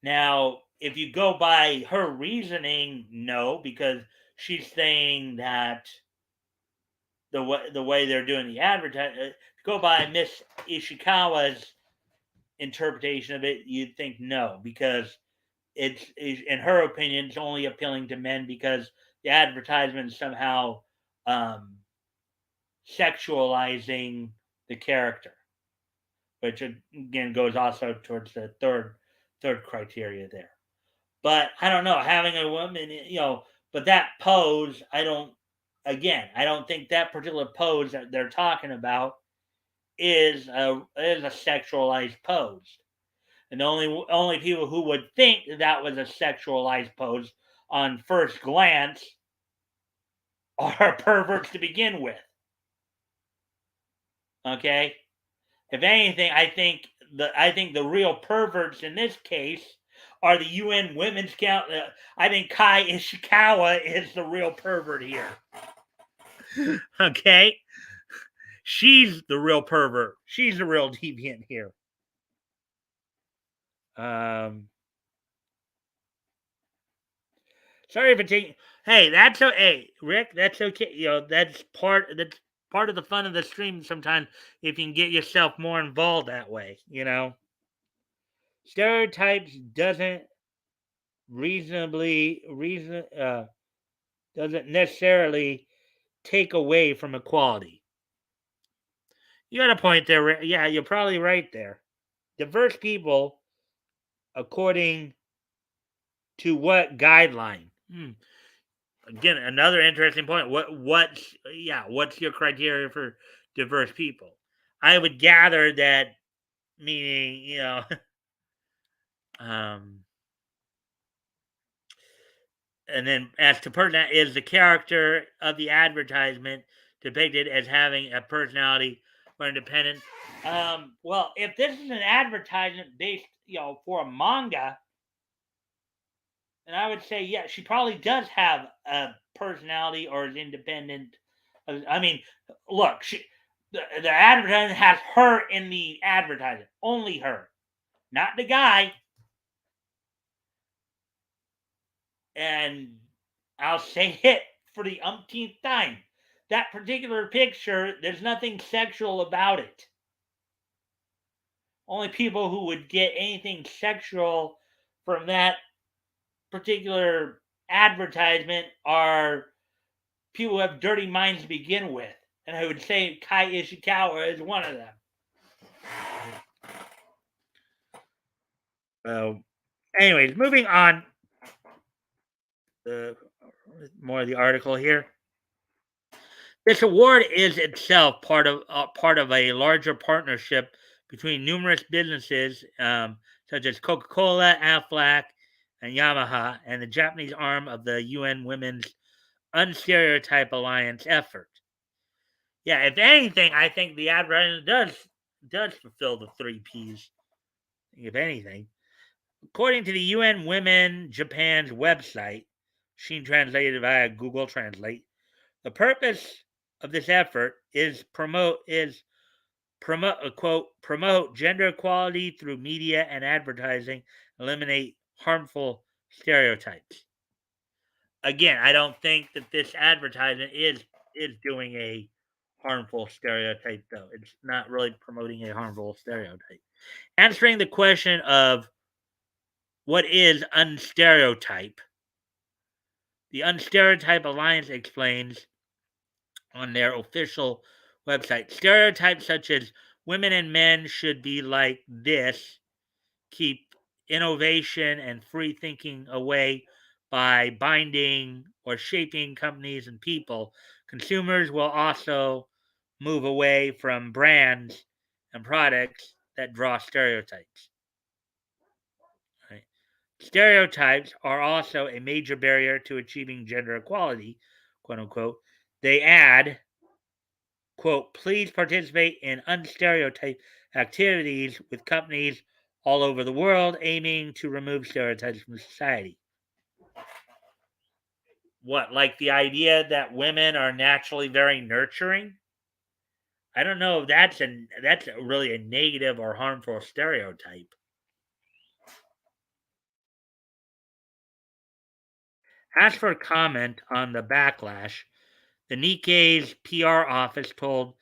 now, if you go by her reasoning, no, because she's saying that the way they're doing the advertising, go by Miss Ishikawa's interpretation of it, you'd think no, because in her opinion, it's only appealing to men because the advertisement is somehow um, sexualizing the character, which again goes also towards the third criteria there. But I don't know, having a woman, but that pose, I don't think that particular pose that they're talking about is a sexualized pose. And the only people who would think that was a sexualized pose on first glance are perverts to begin with. Okay? If anything, I think the real perverts in this case are the UN Women's Count. I think Kai Ishikawa is the real pervert here. Okay, she's the real pervert. She's the real deviant here. Sorry for taking. Hey, that's okay. Hey, Rick, that's okay. That's part of the fun of the stream. Sometimes if you can get yourself more involved that way, stereotypes reasonably reason doesn't necessarily take away from equality. You got a point there. Rick. Yeah, you're probably right there. Diverse people, according to what guideline? Again, another interesting point. What's your criteria for diverse people? I would gather that meaning, um, and then as to personality, is the character of the advertisement depicted as having a personality or independent? Well, if this is an advertisement based, for a manga, then I would say, yeah, she probably does have a personality or is independent. I mean, look, the advertisement has her in the advertisement, only her, not the guy. And I'll say it for the umpteenth time. That particular picture, there's nothing sexual about it. Only people who would get anything sexual from that particular advertisement are people who have dirty minds to begin with. And I would say Kai Ishikawa is one of them. So, anyways, moving on. More of the article here. This award is itself part of a larger partnership between numerous businesses, such as Coca-Cola, Aflac, and Yamaha, and the Japanese arm of the UN Women's Unstereotype Alliance effort. Yeah, if anything, I think the advertising does fulfill the three P's. If anything, according to the UN Women Japan's website, machine translated via Google Translate, the purpose of this effort is promote gender equality through media and advertising, eliminate harmful stereotypes. Again, I don't think that this advertisement is doing a harmful stereotype, though. It's not really promoting a harmful stereotype. Answering the question of what is unstereotype, the Unstereotype Alliance explains on their official website. Stereotypes such as women and men should be like this keep innovation and free thinking away by binding or shaping companies and people. Consumers will also move away from brands and products that draw stereotypes. Right? Stereotypes are also a major barrier to achieving gender equality, quote unquote. They add, quote, please participate in unstereotype activities with companies all over the world aiming to remove stereotypes from society. What, like the idea that women are naturally very nurturing? I don't know if that's really a negative or harmful stereotype. As for comment on the backlash, the Nikkei's PR office told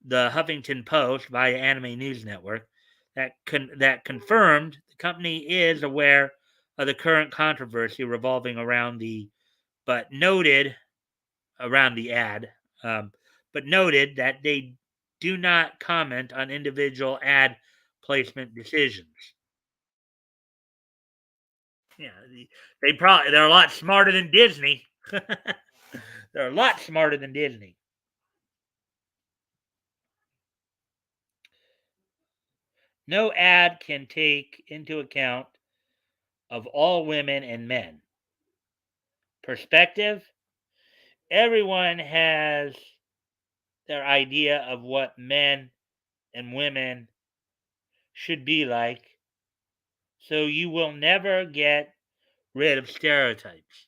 the Huffington Post via Anime News Network that confirmed the company is aware of the current controversy revolving around but noted around the ad, but noted that they do not comment on individual ad placement decisions. Yeah, they're a lot smarter than Disney. They're a lot smarter than Disney. No ad can take into account of all women and men. Perspective, everyone has their idea of what men and women should be like. So you will never get rid of stereotypes.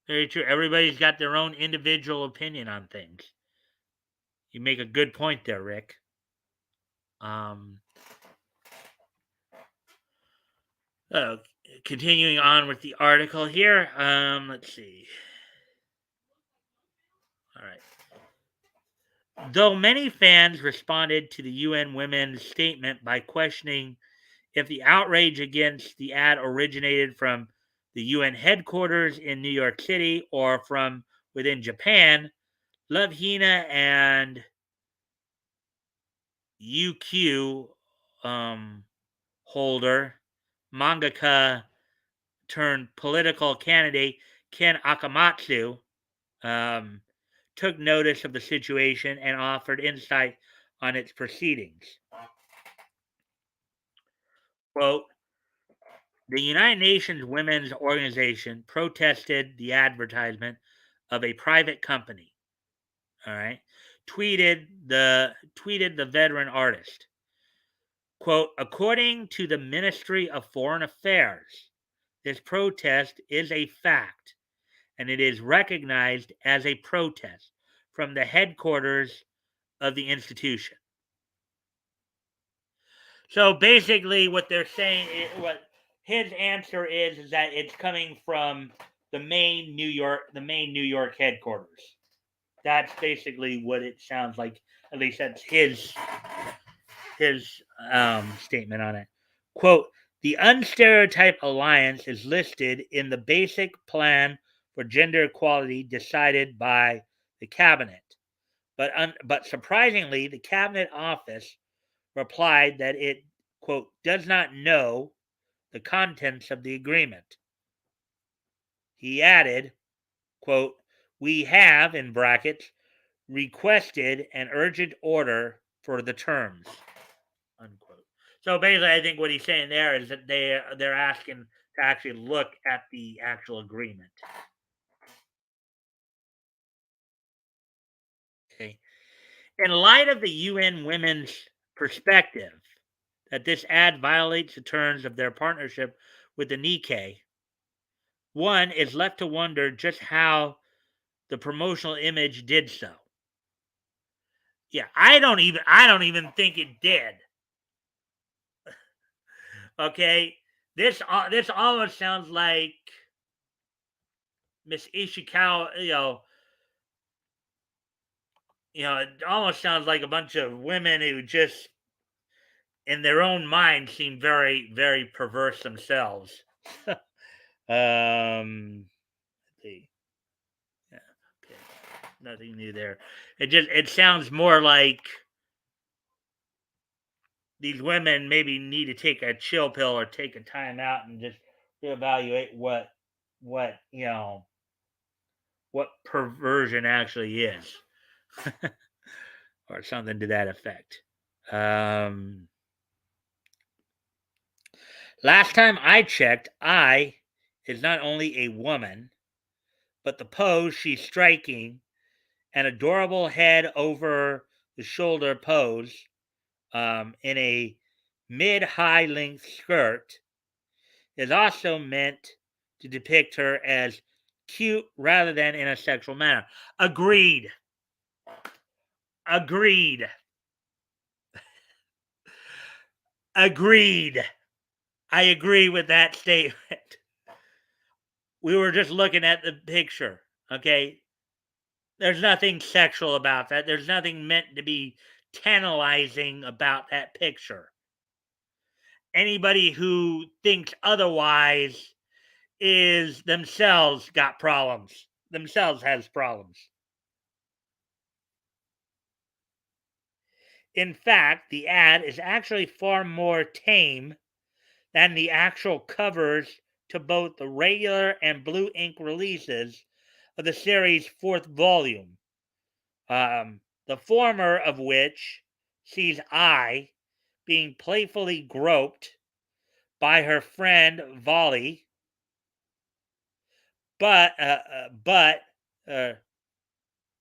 Very true. Everybody's got their own individual opinion on things. You make a good point there, Rick. Um, uh, Continuing on with the article here. Let's see. All right. Though many fans responded to the UN Women's statement by questioning if the outrage against the ad originated from the UN headquarters in New York City or from within Japan, Love Hina and UQ holder, mangaka turned political candidate Ken Akamatsu um, took notice of the situation and offered insight on its proceedings. Quote, the United Nations Women's Organization protested the advertisement of a private company. All right. Tweeted the veteran artist. Quote, according to the Ministry of Foreign Affairs, this protest is a fact and it is recognized as a protest from the headquarters of the institution. So basically, what they're saying is what his answer is that it's coming from the main New York headquarters. That's basically what it sounds like. At least that's his statement on it. Quote: the Unstereotype Alliance is listed in the Basic Plan for Gender Equality decided by the cabinet, but surprisingly, the cabinet office replied that it, quote, does not know the contents of the agreement. He added, quote, we have, in brackets, requested an urgent order for the terms, unquote. So basically, I think what he's saying there is that they're asking to actually look at the actual agreement. Okay. In light of the UN Women's perspective that this ad violates the terms of their partnership with the Nikkei, one is left to wonder just how the promotional image did so. Yeah, I don't even think it did. Okay, this almost sounds like Miss Ishikawa. It almost sounds like a bunch of women who just, in their own mind, seem very, very perverse themselves. Let's see. Yeah, okay, nothing new there. It sounds more like these women maybe need to take a chill pill or take a time out and just reevaluate what what perversion actually is, or something to that effect. Um, Last time I checked, I is not only a woman, but the pose she's striking, an adorable head over the shoulder pose in a mid high length skirt is also meant to depict her as cute rather than in a sexual manner. Agreed. Agreed. Agreed. I agree with that statement. We were just looking at the picture, okay? There's nothing sexual about that. There's nothing meant to be tantalizing about that picture. Anybody who thinks otherwise is themselves got problems. Themselves has problems. In fact, the ad is actually far more tame than the actual covers to both the regular and blue ink releases of the series' fourth volume. The former of which sees I being playfully groped by her friend Volley, but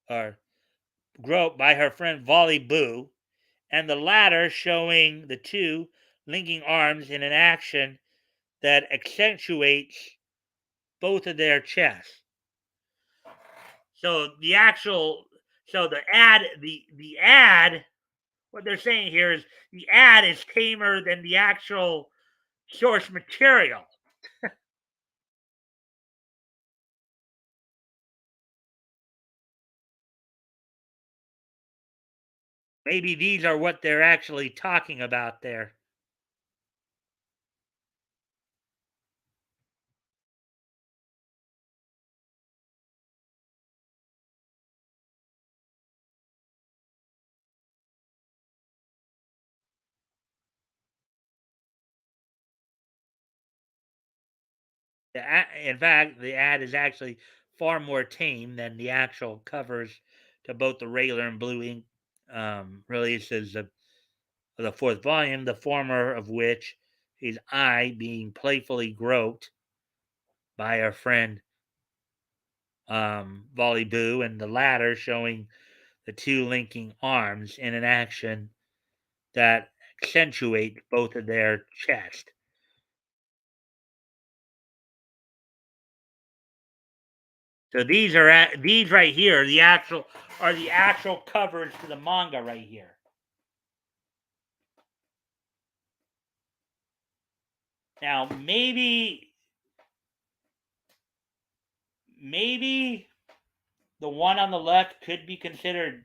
or groped by her friend Volley Boo, and the latter showing the two linking arms in an action that accentuates both of their chests. So the ad, what they're saying here is the ad is tamer than the actual source material. Maybe these are what they're actually talking about there. In fact, the ad is actually far more tame than the actual covers to both the regular and blue ink releases of the fourth volume, the former of which is I being playfully groped by our friend Volley Boo, and the latter showing the two linking arms in an action that accentuate both of their chest. So these right here, the actual covers to the manga right here. Now maybe the one on the left could be considered,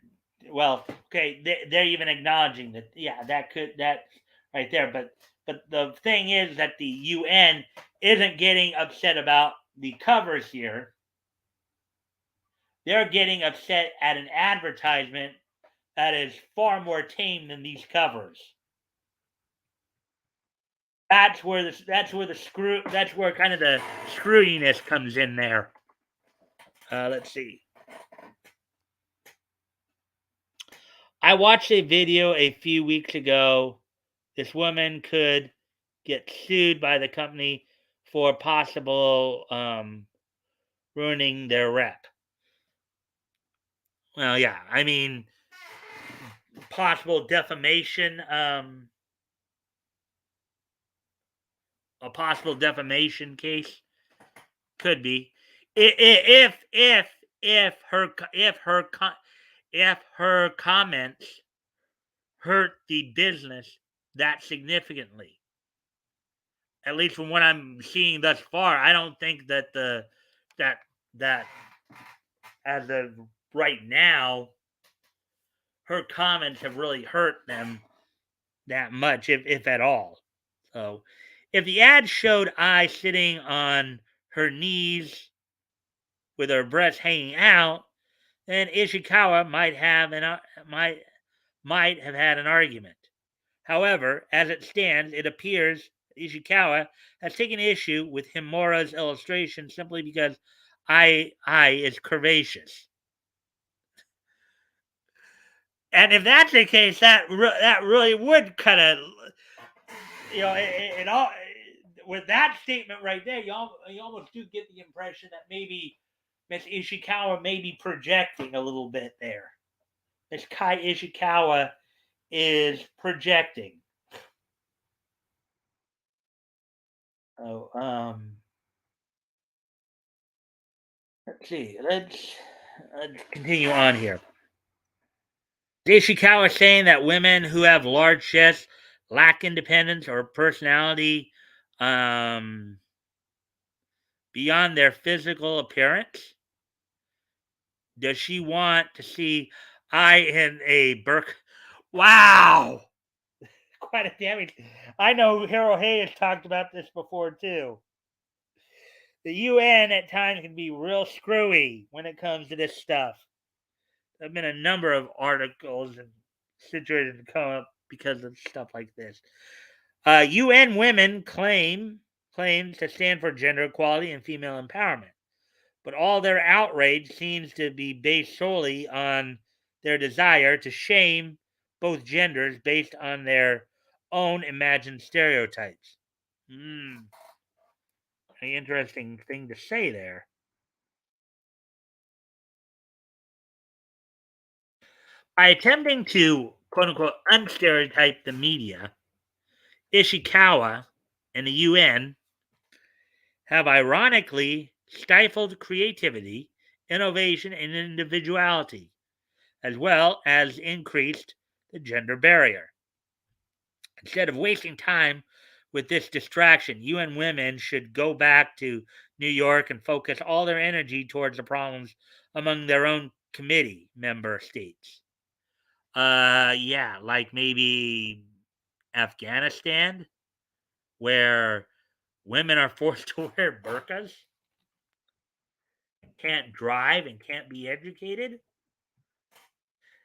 well, okay, they're even acknowledging that, yeah, that right there, but the thing is that the UN isn't getting upset about the covers here. They're getting upset at an advertisement that is far more tame than these covers. That's where kind of the screwiness comes in there. Let's see. I watched a video a few weeks ago. This woman could get sued by the company for possible ruining their rep. Well, yeah, I mean, possible defamation, a possible defamation case could be if her comments hurt the business that significantly. At least from what I'm seeing thus far, I don't think that that that as of right now, her comments have really hurt them that much, if at all. So, if the ad showed I sitting on her knees with her breasts hanging out, then Ishikawa might have had an argument. However, as it stands, it appears Ishikawa has taken issue with Himura's illustration simply because I is curvaceous. And if that's the case, that really would kind of, it all with that statement right there, you almost do get the impression that maybe Miss Ishikawa may be projecting a little bit there. Miss Kai Ishikawa is projecting. Oh, let's see. Let's continue on here. Ishikawa is saying that women who have large chests lack independence or personality beyond their physical appearance. Does she want to see I in a Burke? Wow! Quite a damage. I know Hirohei has talked about this before too. The UN at times can be real screwy when it comes to this stuff. There have been a number of articles and situations come up because of stuff like this. UN women claim to stand for gender equality and female empowerment, but all their outrage seems to be based solely on their desire to shame both genders based on their own imagined stereotypes. Hmm, an interesting thing to say there. By attempting to quote unquote unstereotype the media, Ishikawa and the UN have ironically stifled creativity, innovation, and individuality, as well as increased the gender barrier. Instead of wasting time with this distraction, UN women should go back to New York and focus all their energy towards the problems among their own committee member states. Yeah, like maybe Afghanistan, where women are forced to wear burqas, can't drive, and can't be educated.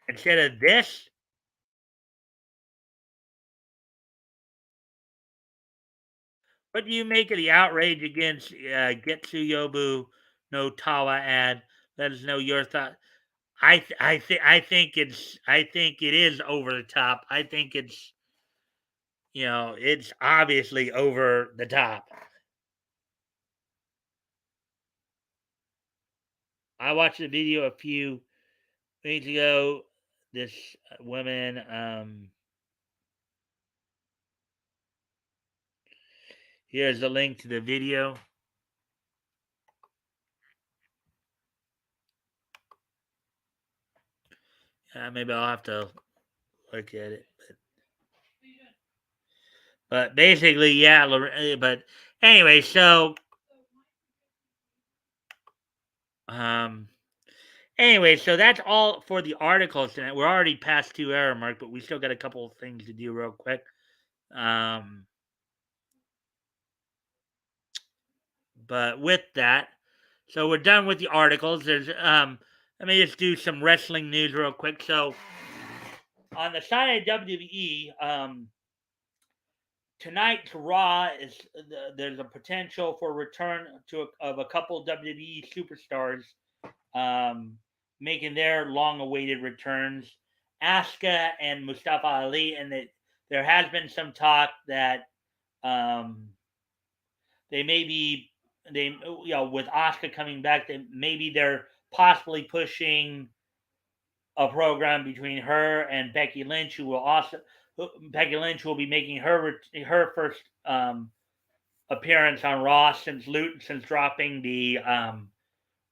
Instead of this, what do you make of the outrage against Getsuyobu no Tawa ad? Let us know your thought. I think it is over the top. I think it's it's obviously over the top. I watched a video a few weeks ago. This woman, here's the link to the video. Maybe I'll have to look at it. But basically, yeah. But anyway, so um, anyway, so that's all for the articles tonight. We're already past 2 hour mark, but we still got a couple of things to do real quick. Um, but with that, so we're done with the articles. Let me just do some wrestling news real quick. So on the side of WWE, tonight's Raw is there's a potential for return of a couple WWE superstars making their long-awaited returns, Asuka and Mustafa Ali, and that there has been some talk that um, they may be with Asuka coming back, maybe they're possibly pushing a program between her and Becky Lynch, Becky Lynch will be making her first appearance on Raw since dropping the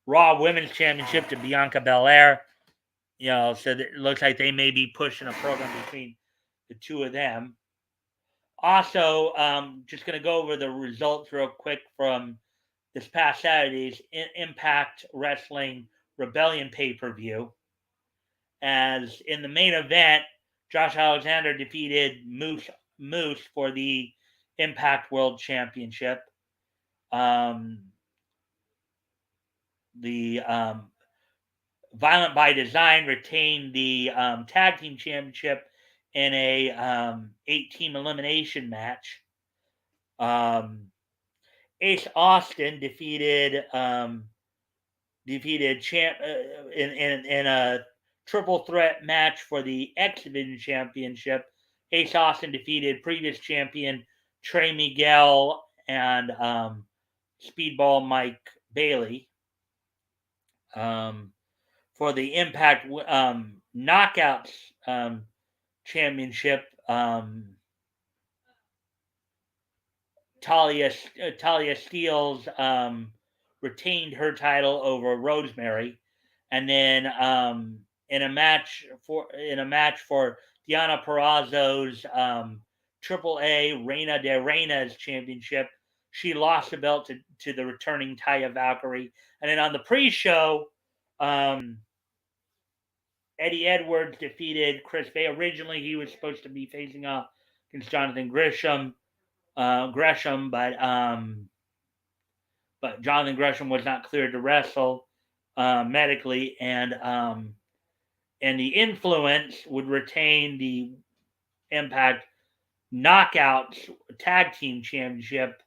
Raw Women's Championship to Bianca Belair. So it looks like they may be pushing a program between the two of them. Also, just going to go over the results real quick from this past Saturday's Impact Wrestling Rebellion pay-per-view. As in the main event, Josh Alexander defeated Moose for the Impact World Championship. The Violent by Design retained the Tag Team Championship in a 8-team elimination match. Ace Austin defeated champ in a triple threat match for the X Division Championship. Ace Austin defeated previous champion Trey Miguel and Speedball Mike Bailey. For the Impact Knockouts Championship, Talia Steele retained her title over Rosemary, and then in a match for Diana Perrazzo's AAA Reina de Reinas Championship, she lost the belt to the returning Taya Valkyrie. And then on the pre-show, Eddie Edwards defeated Chris Bay. Originally, he was supposed to be facing off against Jonathan Gresham, but Jonathan Gresham was not cleared to wrestle medically, and the Influence would retain the Impact Knockouts Tag Team Championship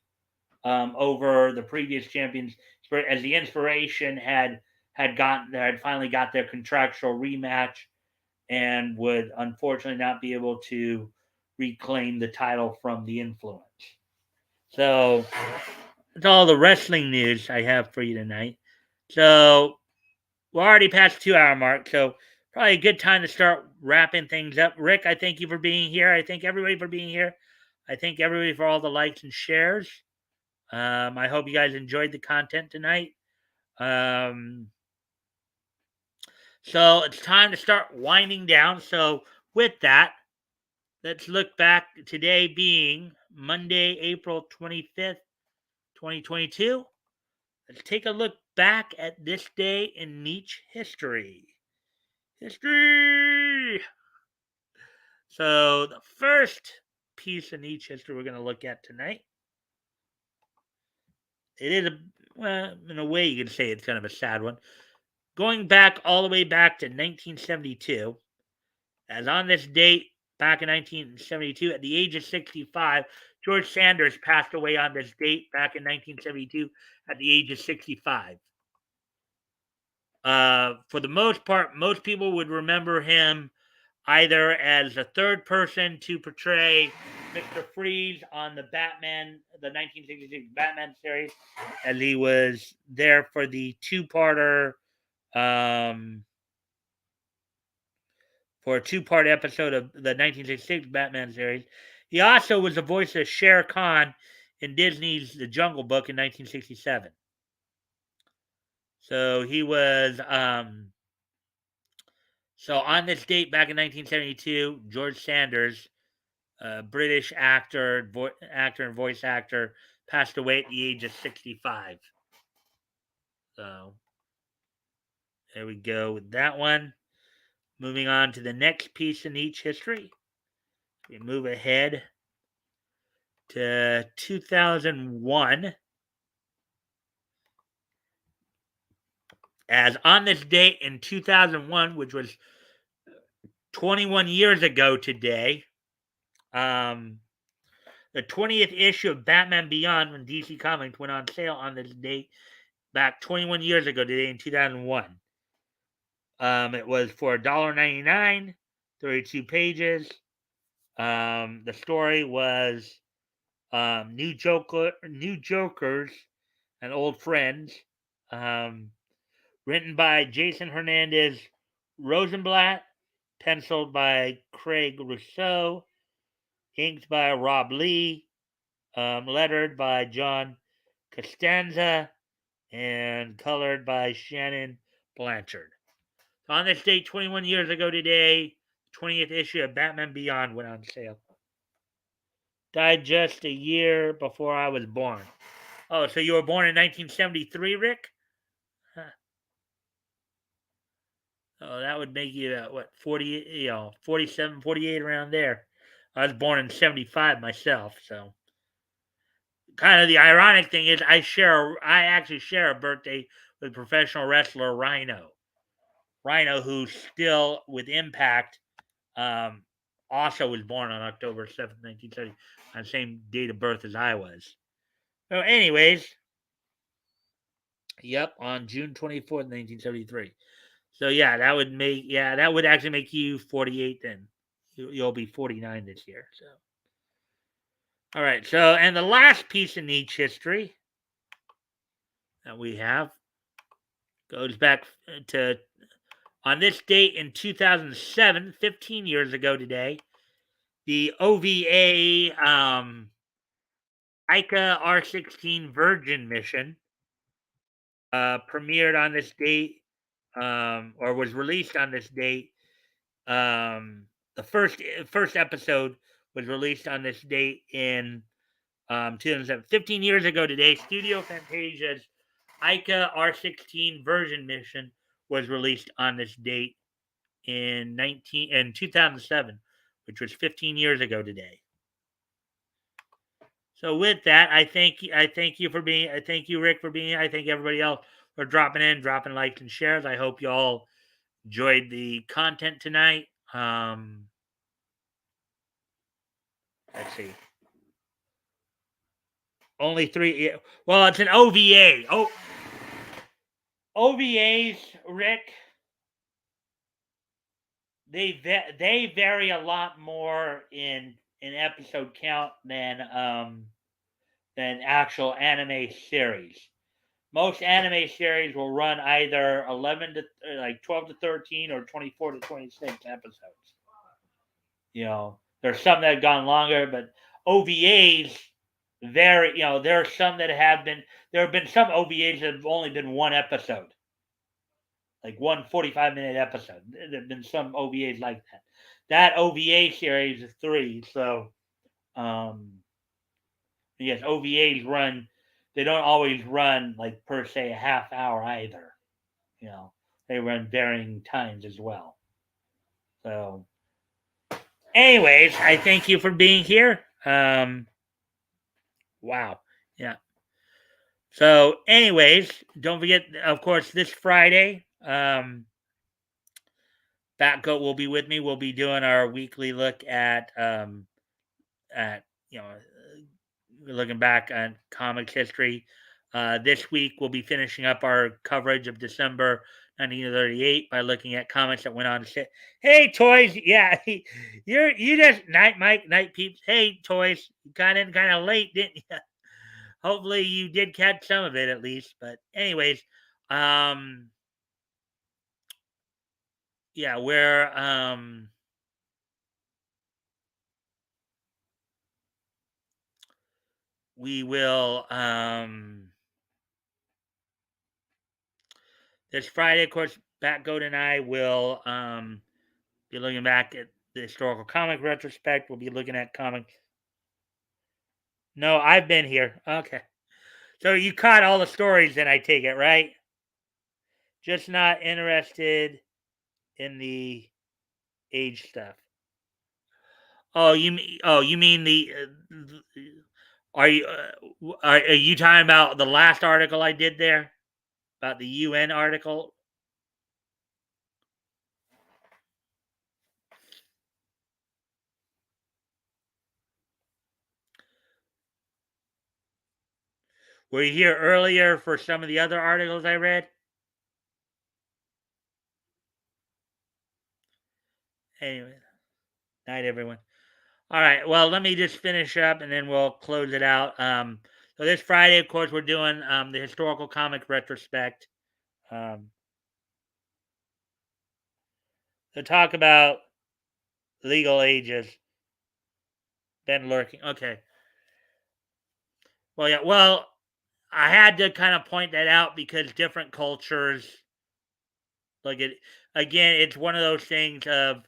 over the previous champions, as the Inspiration had finally got their contractual rematch and would unfortunately not be able to reclaim the title from the Influence. So that's all the wrestling news I have for you tonight. So we're already past the 2 hour mark, so probably a good time to start wrapping things up. Rick, I thank you for being here. I thank everybody for being here. I thank everybody for all the likes and shares. I hope you guys enjoyed the content tonight. So it's time to start winding down. So with that, let's look back, today being Monday, April 25th, 2022. Let's take a look back at this day in Nietzsche history. History! So the first piece of Nietzsche history we're going to look at tonight, it is well, in a way you could say it's kind of a sad one. Going back all the way back to 1972, as on this date, back in 1972, at the age of 65, George Sanders passed away on this date back in 1972 at the age of 65. For the most part, most people would remember him either as the third person to portray Mr. Freeze on the Batman, the 1966 Batman series, as he was there for the two-parter, for a two-part episode of the 1966 Batman series. He also was the voice of Shere Khan in Disney's The Jungle Book in 1967. So he was, so on this date back in 1972, George Sanders, British actor, actor and voice actor, passed away at the age of 65. So there we go with that one. Moving on to the next piece in each history. We move ahead to 2001. As on this date in 2001, which was 21 years ago today, the 20th issue of Batman Beyond from DC Comics went on sale on this date back 21 years ago today in 2001. It was for $1.99, 32 pages. The story was new Jokers and old friends. Written by Jason Hernandez Rosenblatt, penciled by Craig Rousseau, inked by Rob Lee, lettered by John Costanza, and colored by Shannon Blanchard. So on this date, 21 years ago today, 20th issue of Batman Beyond went on sale. Died just a year before I was born. Oh, so you were born in 1973, Rick? Huh. Oh, that would make you, 40, 47, 48, around there. I was born in 75 myself, so. Kind of the ironic thing is I actually share a birthday with professional wrestler Rhino. Rhino, who's still with Impact, also was born on October 7th, 1970, on the same date of birth as I was. So anyways, yep, on June 24th, 1973. So yeah, that would actually make you 48 then. You'll be 49 this year. So, all right. So, and the last piece in each history that we have goes back to on this date in 2007, 15 years ago today. The OVA Ica R16 Virgin mission premiered on this date, or was released on this date. The first episode was released on this date in 2007. 15 years ago today, Studio Fantasia's Ica R16 Version mission was released on this date in 2007, which was 15 years ago today. So with that, I thank you, I thank you, Rick, for being here. I thank everybody else for dropping in, dropping likes and shares. I hope you all enjoyed the content tonight. Let's see. Only 3. Well, it's an OVA. Oh, OVAs, Rick. They vary a lot more in episode count than actual anime series. Most anime series will run either 11 to 12 to 13 or 24 to 26 episodes. There's some that have gone longer, but OVAs, there are some that there have been some OVAs that have only been one episode, like one 45-minute episode. There have been some OVAs like that. That OVA series is 3, so yes, OVAs run. They don't always run like per se a half hour either. They run varying times as well. So, anyways, I thank you for being here. Wow. Yeah. So, anyways, don't forget, of course, this Friday, Batgoat will be with me. We'll be doing our weekly look at looking back on comics history. This week we'll be finishing up our coverage of December 1938 by looking at comics that went on to say, "Hey, toys, yeah, you just night peeps. Hey, toys, you got in kind of late, didn't you? Hopefully you did catch some of it at least. But anyways, yeah, we will this Friday, of course, Batgoat and I will be looking back at the historical comic retrospect. We'll be looking at comics. No, I've been here. Okay. So you caught all the stories, then I take it, right? Just not interested in the age stuff. You mean the are you talking about the last article I did there about the UN article? Were you here earlier for some of the other articles I read? Anyway, night everyone. All right. Well, let me just finish up and then we'll close it out. So this Friday, of course, we're doing the historical comic retrospect. To talk about legal ages. Been lurking. Okay. Well, yeah. Well, I had to kind of point that out because different cultures, like it again, it's one of those things of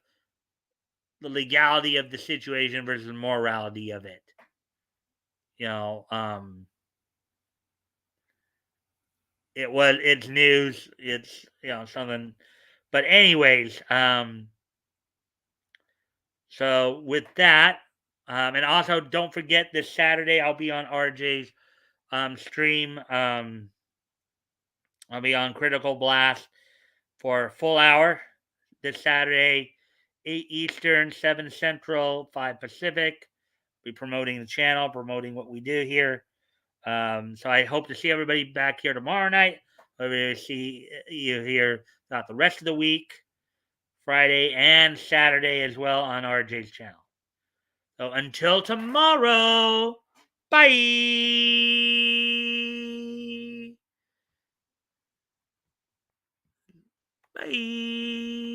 the legality of the situation versus the morality of it. You know, it's news. It's something. But anyways, so with that, and also don't forget this Saturday I'll be on RJ's stream. I'll be on Critical Blast for a full hour this Saturday, 8 Eastern, 7 Central, 5 Pacific. Be promoting the channel, promoting what we do here. So I hope to see everybody back here tomorrow night. Hope to see you here throughout the rest of the week, Friday and Saturday as well on RJ's channel. So until tomorrow, bye. Bye.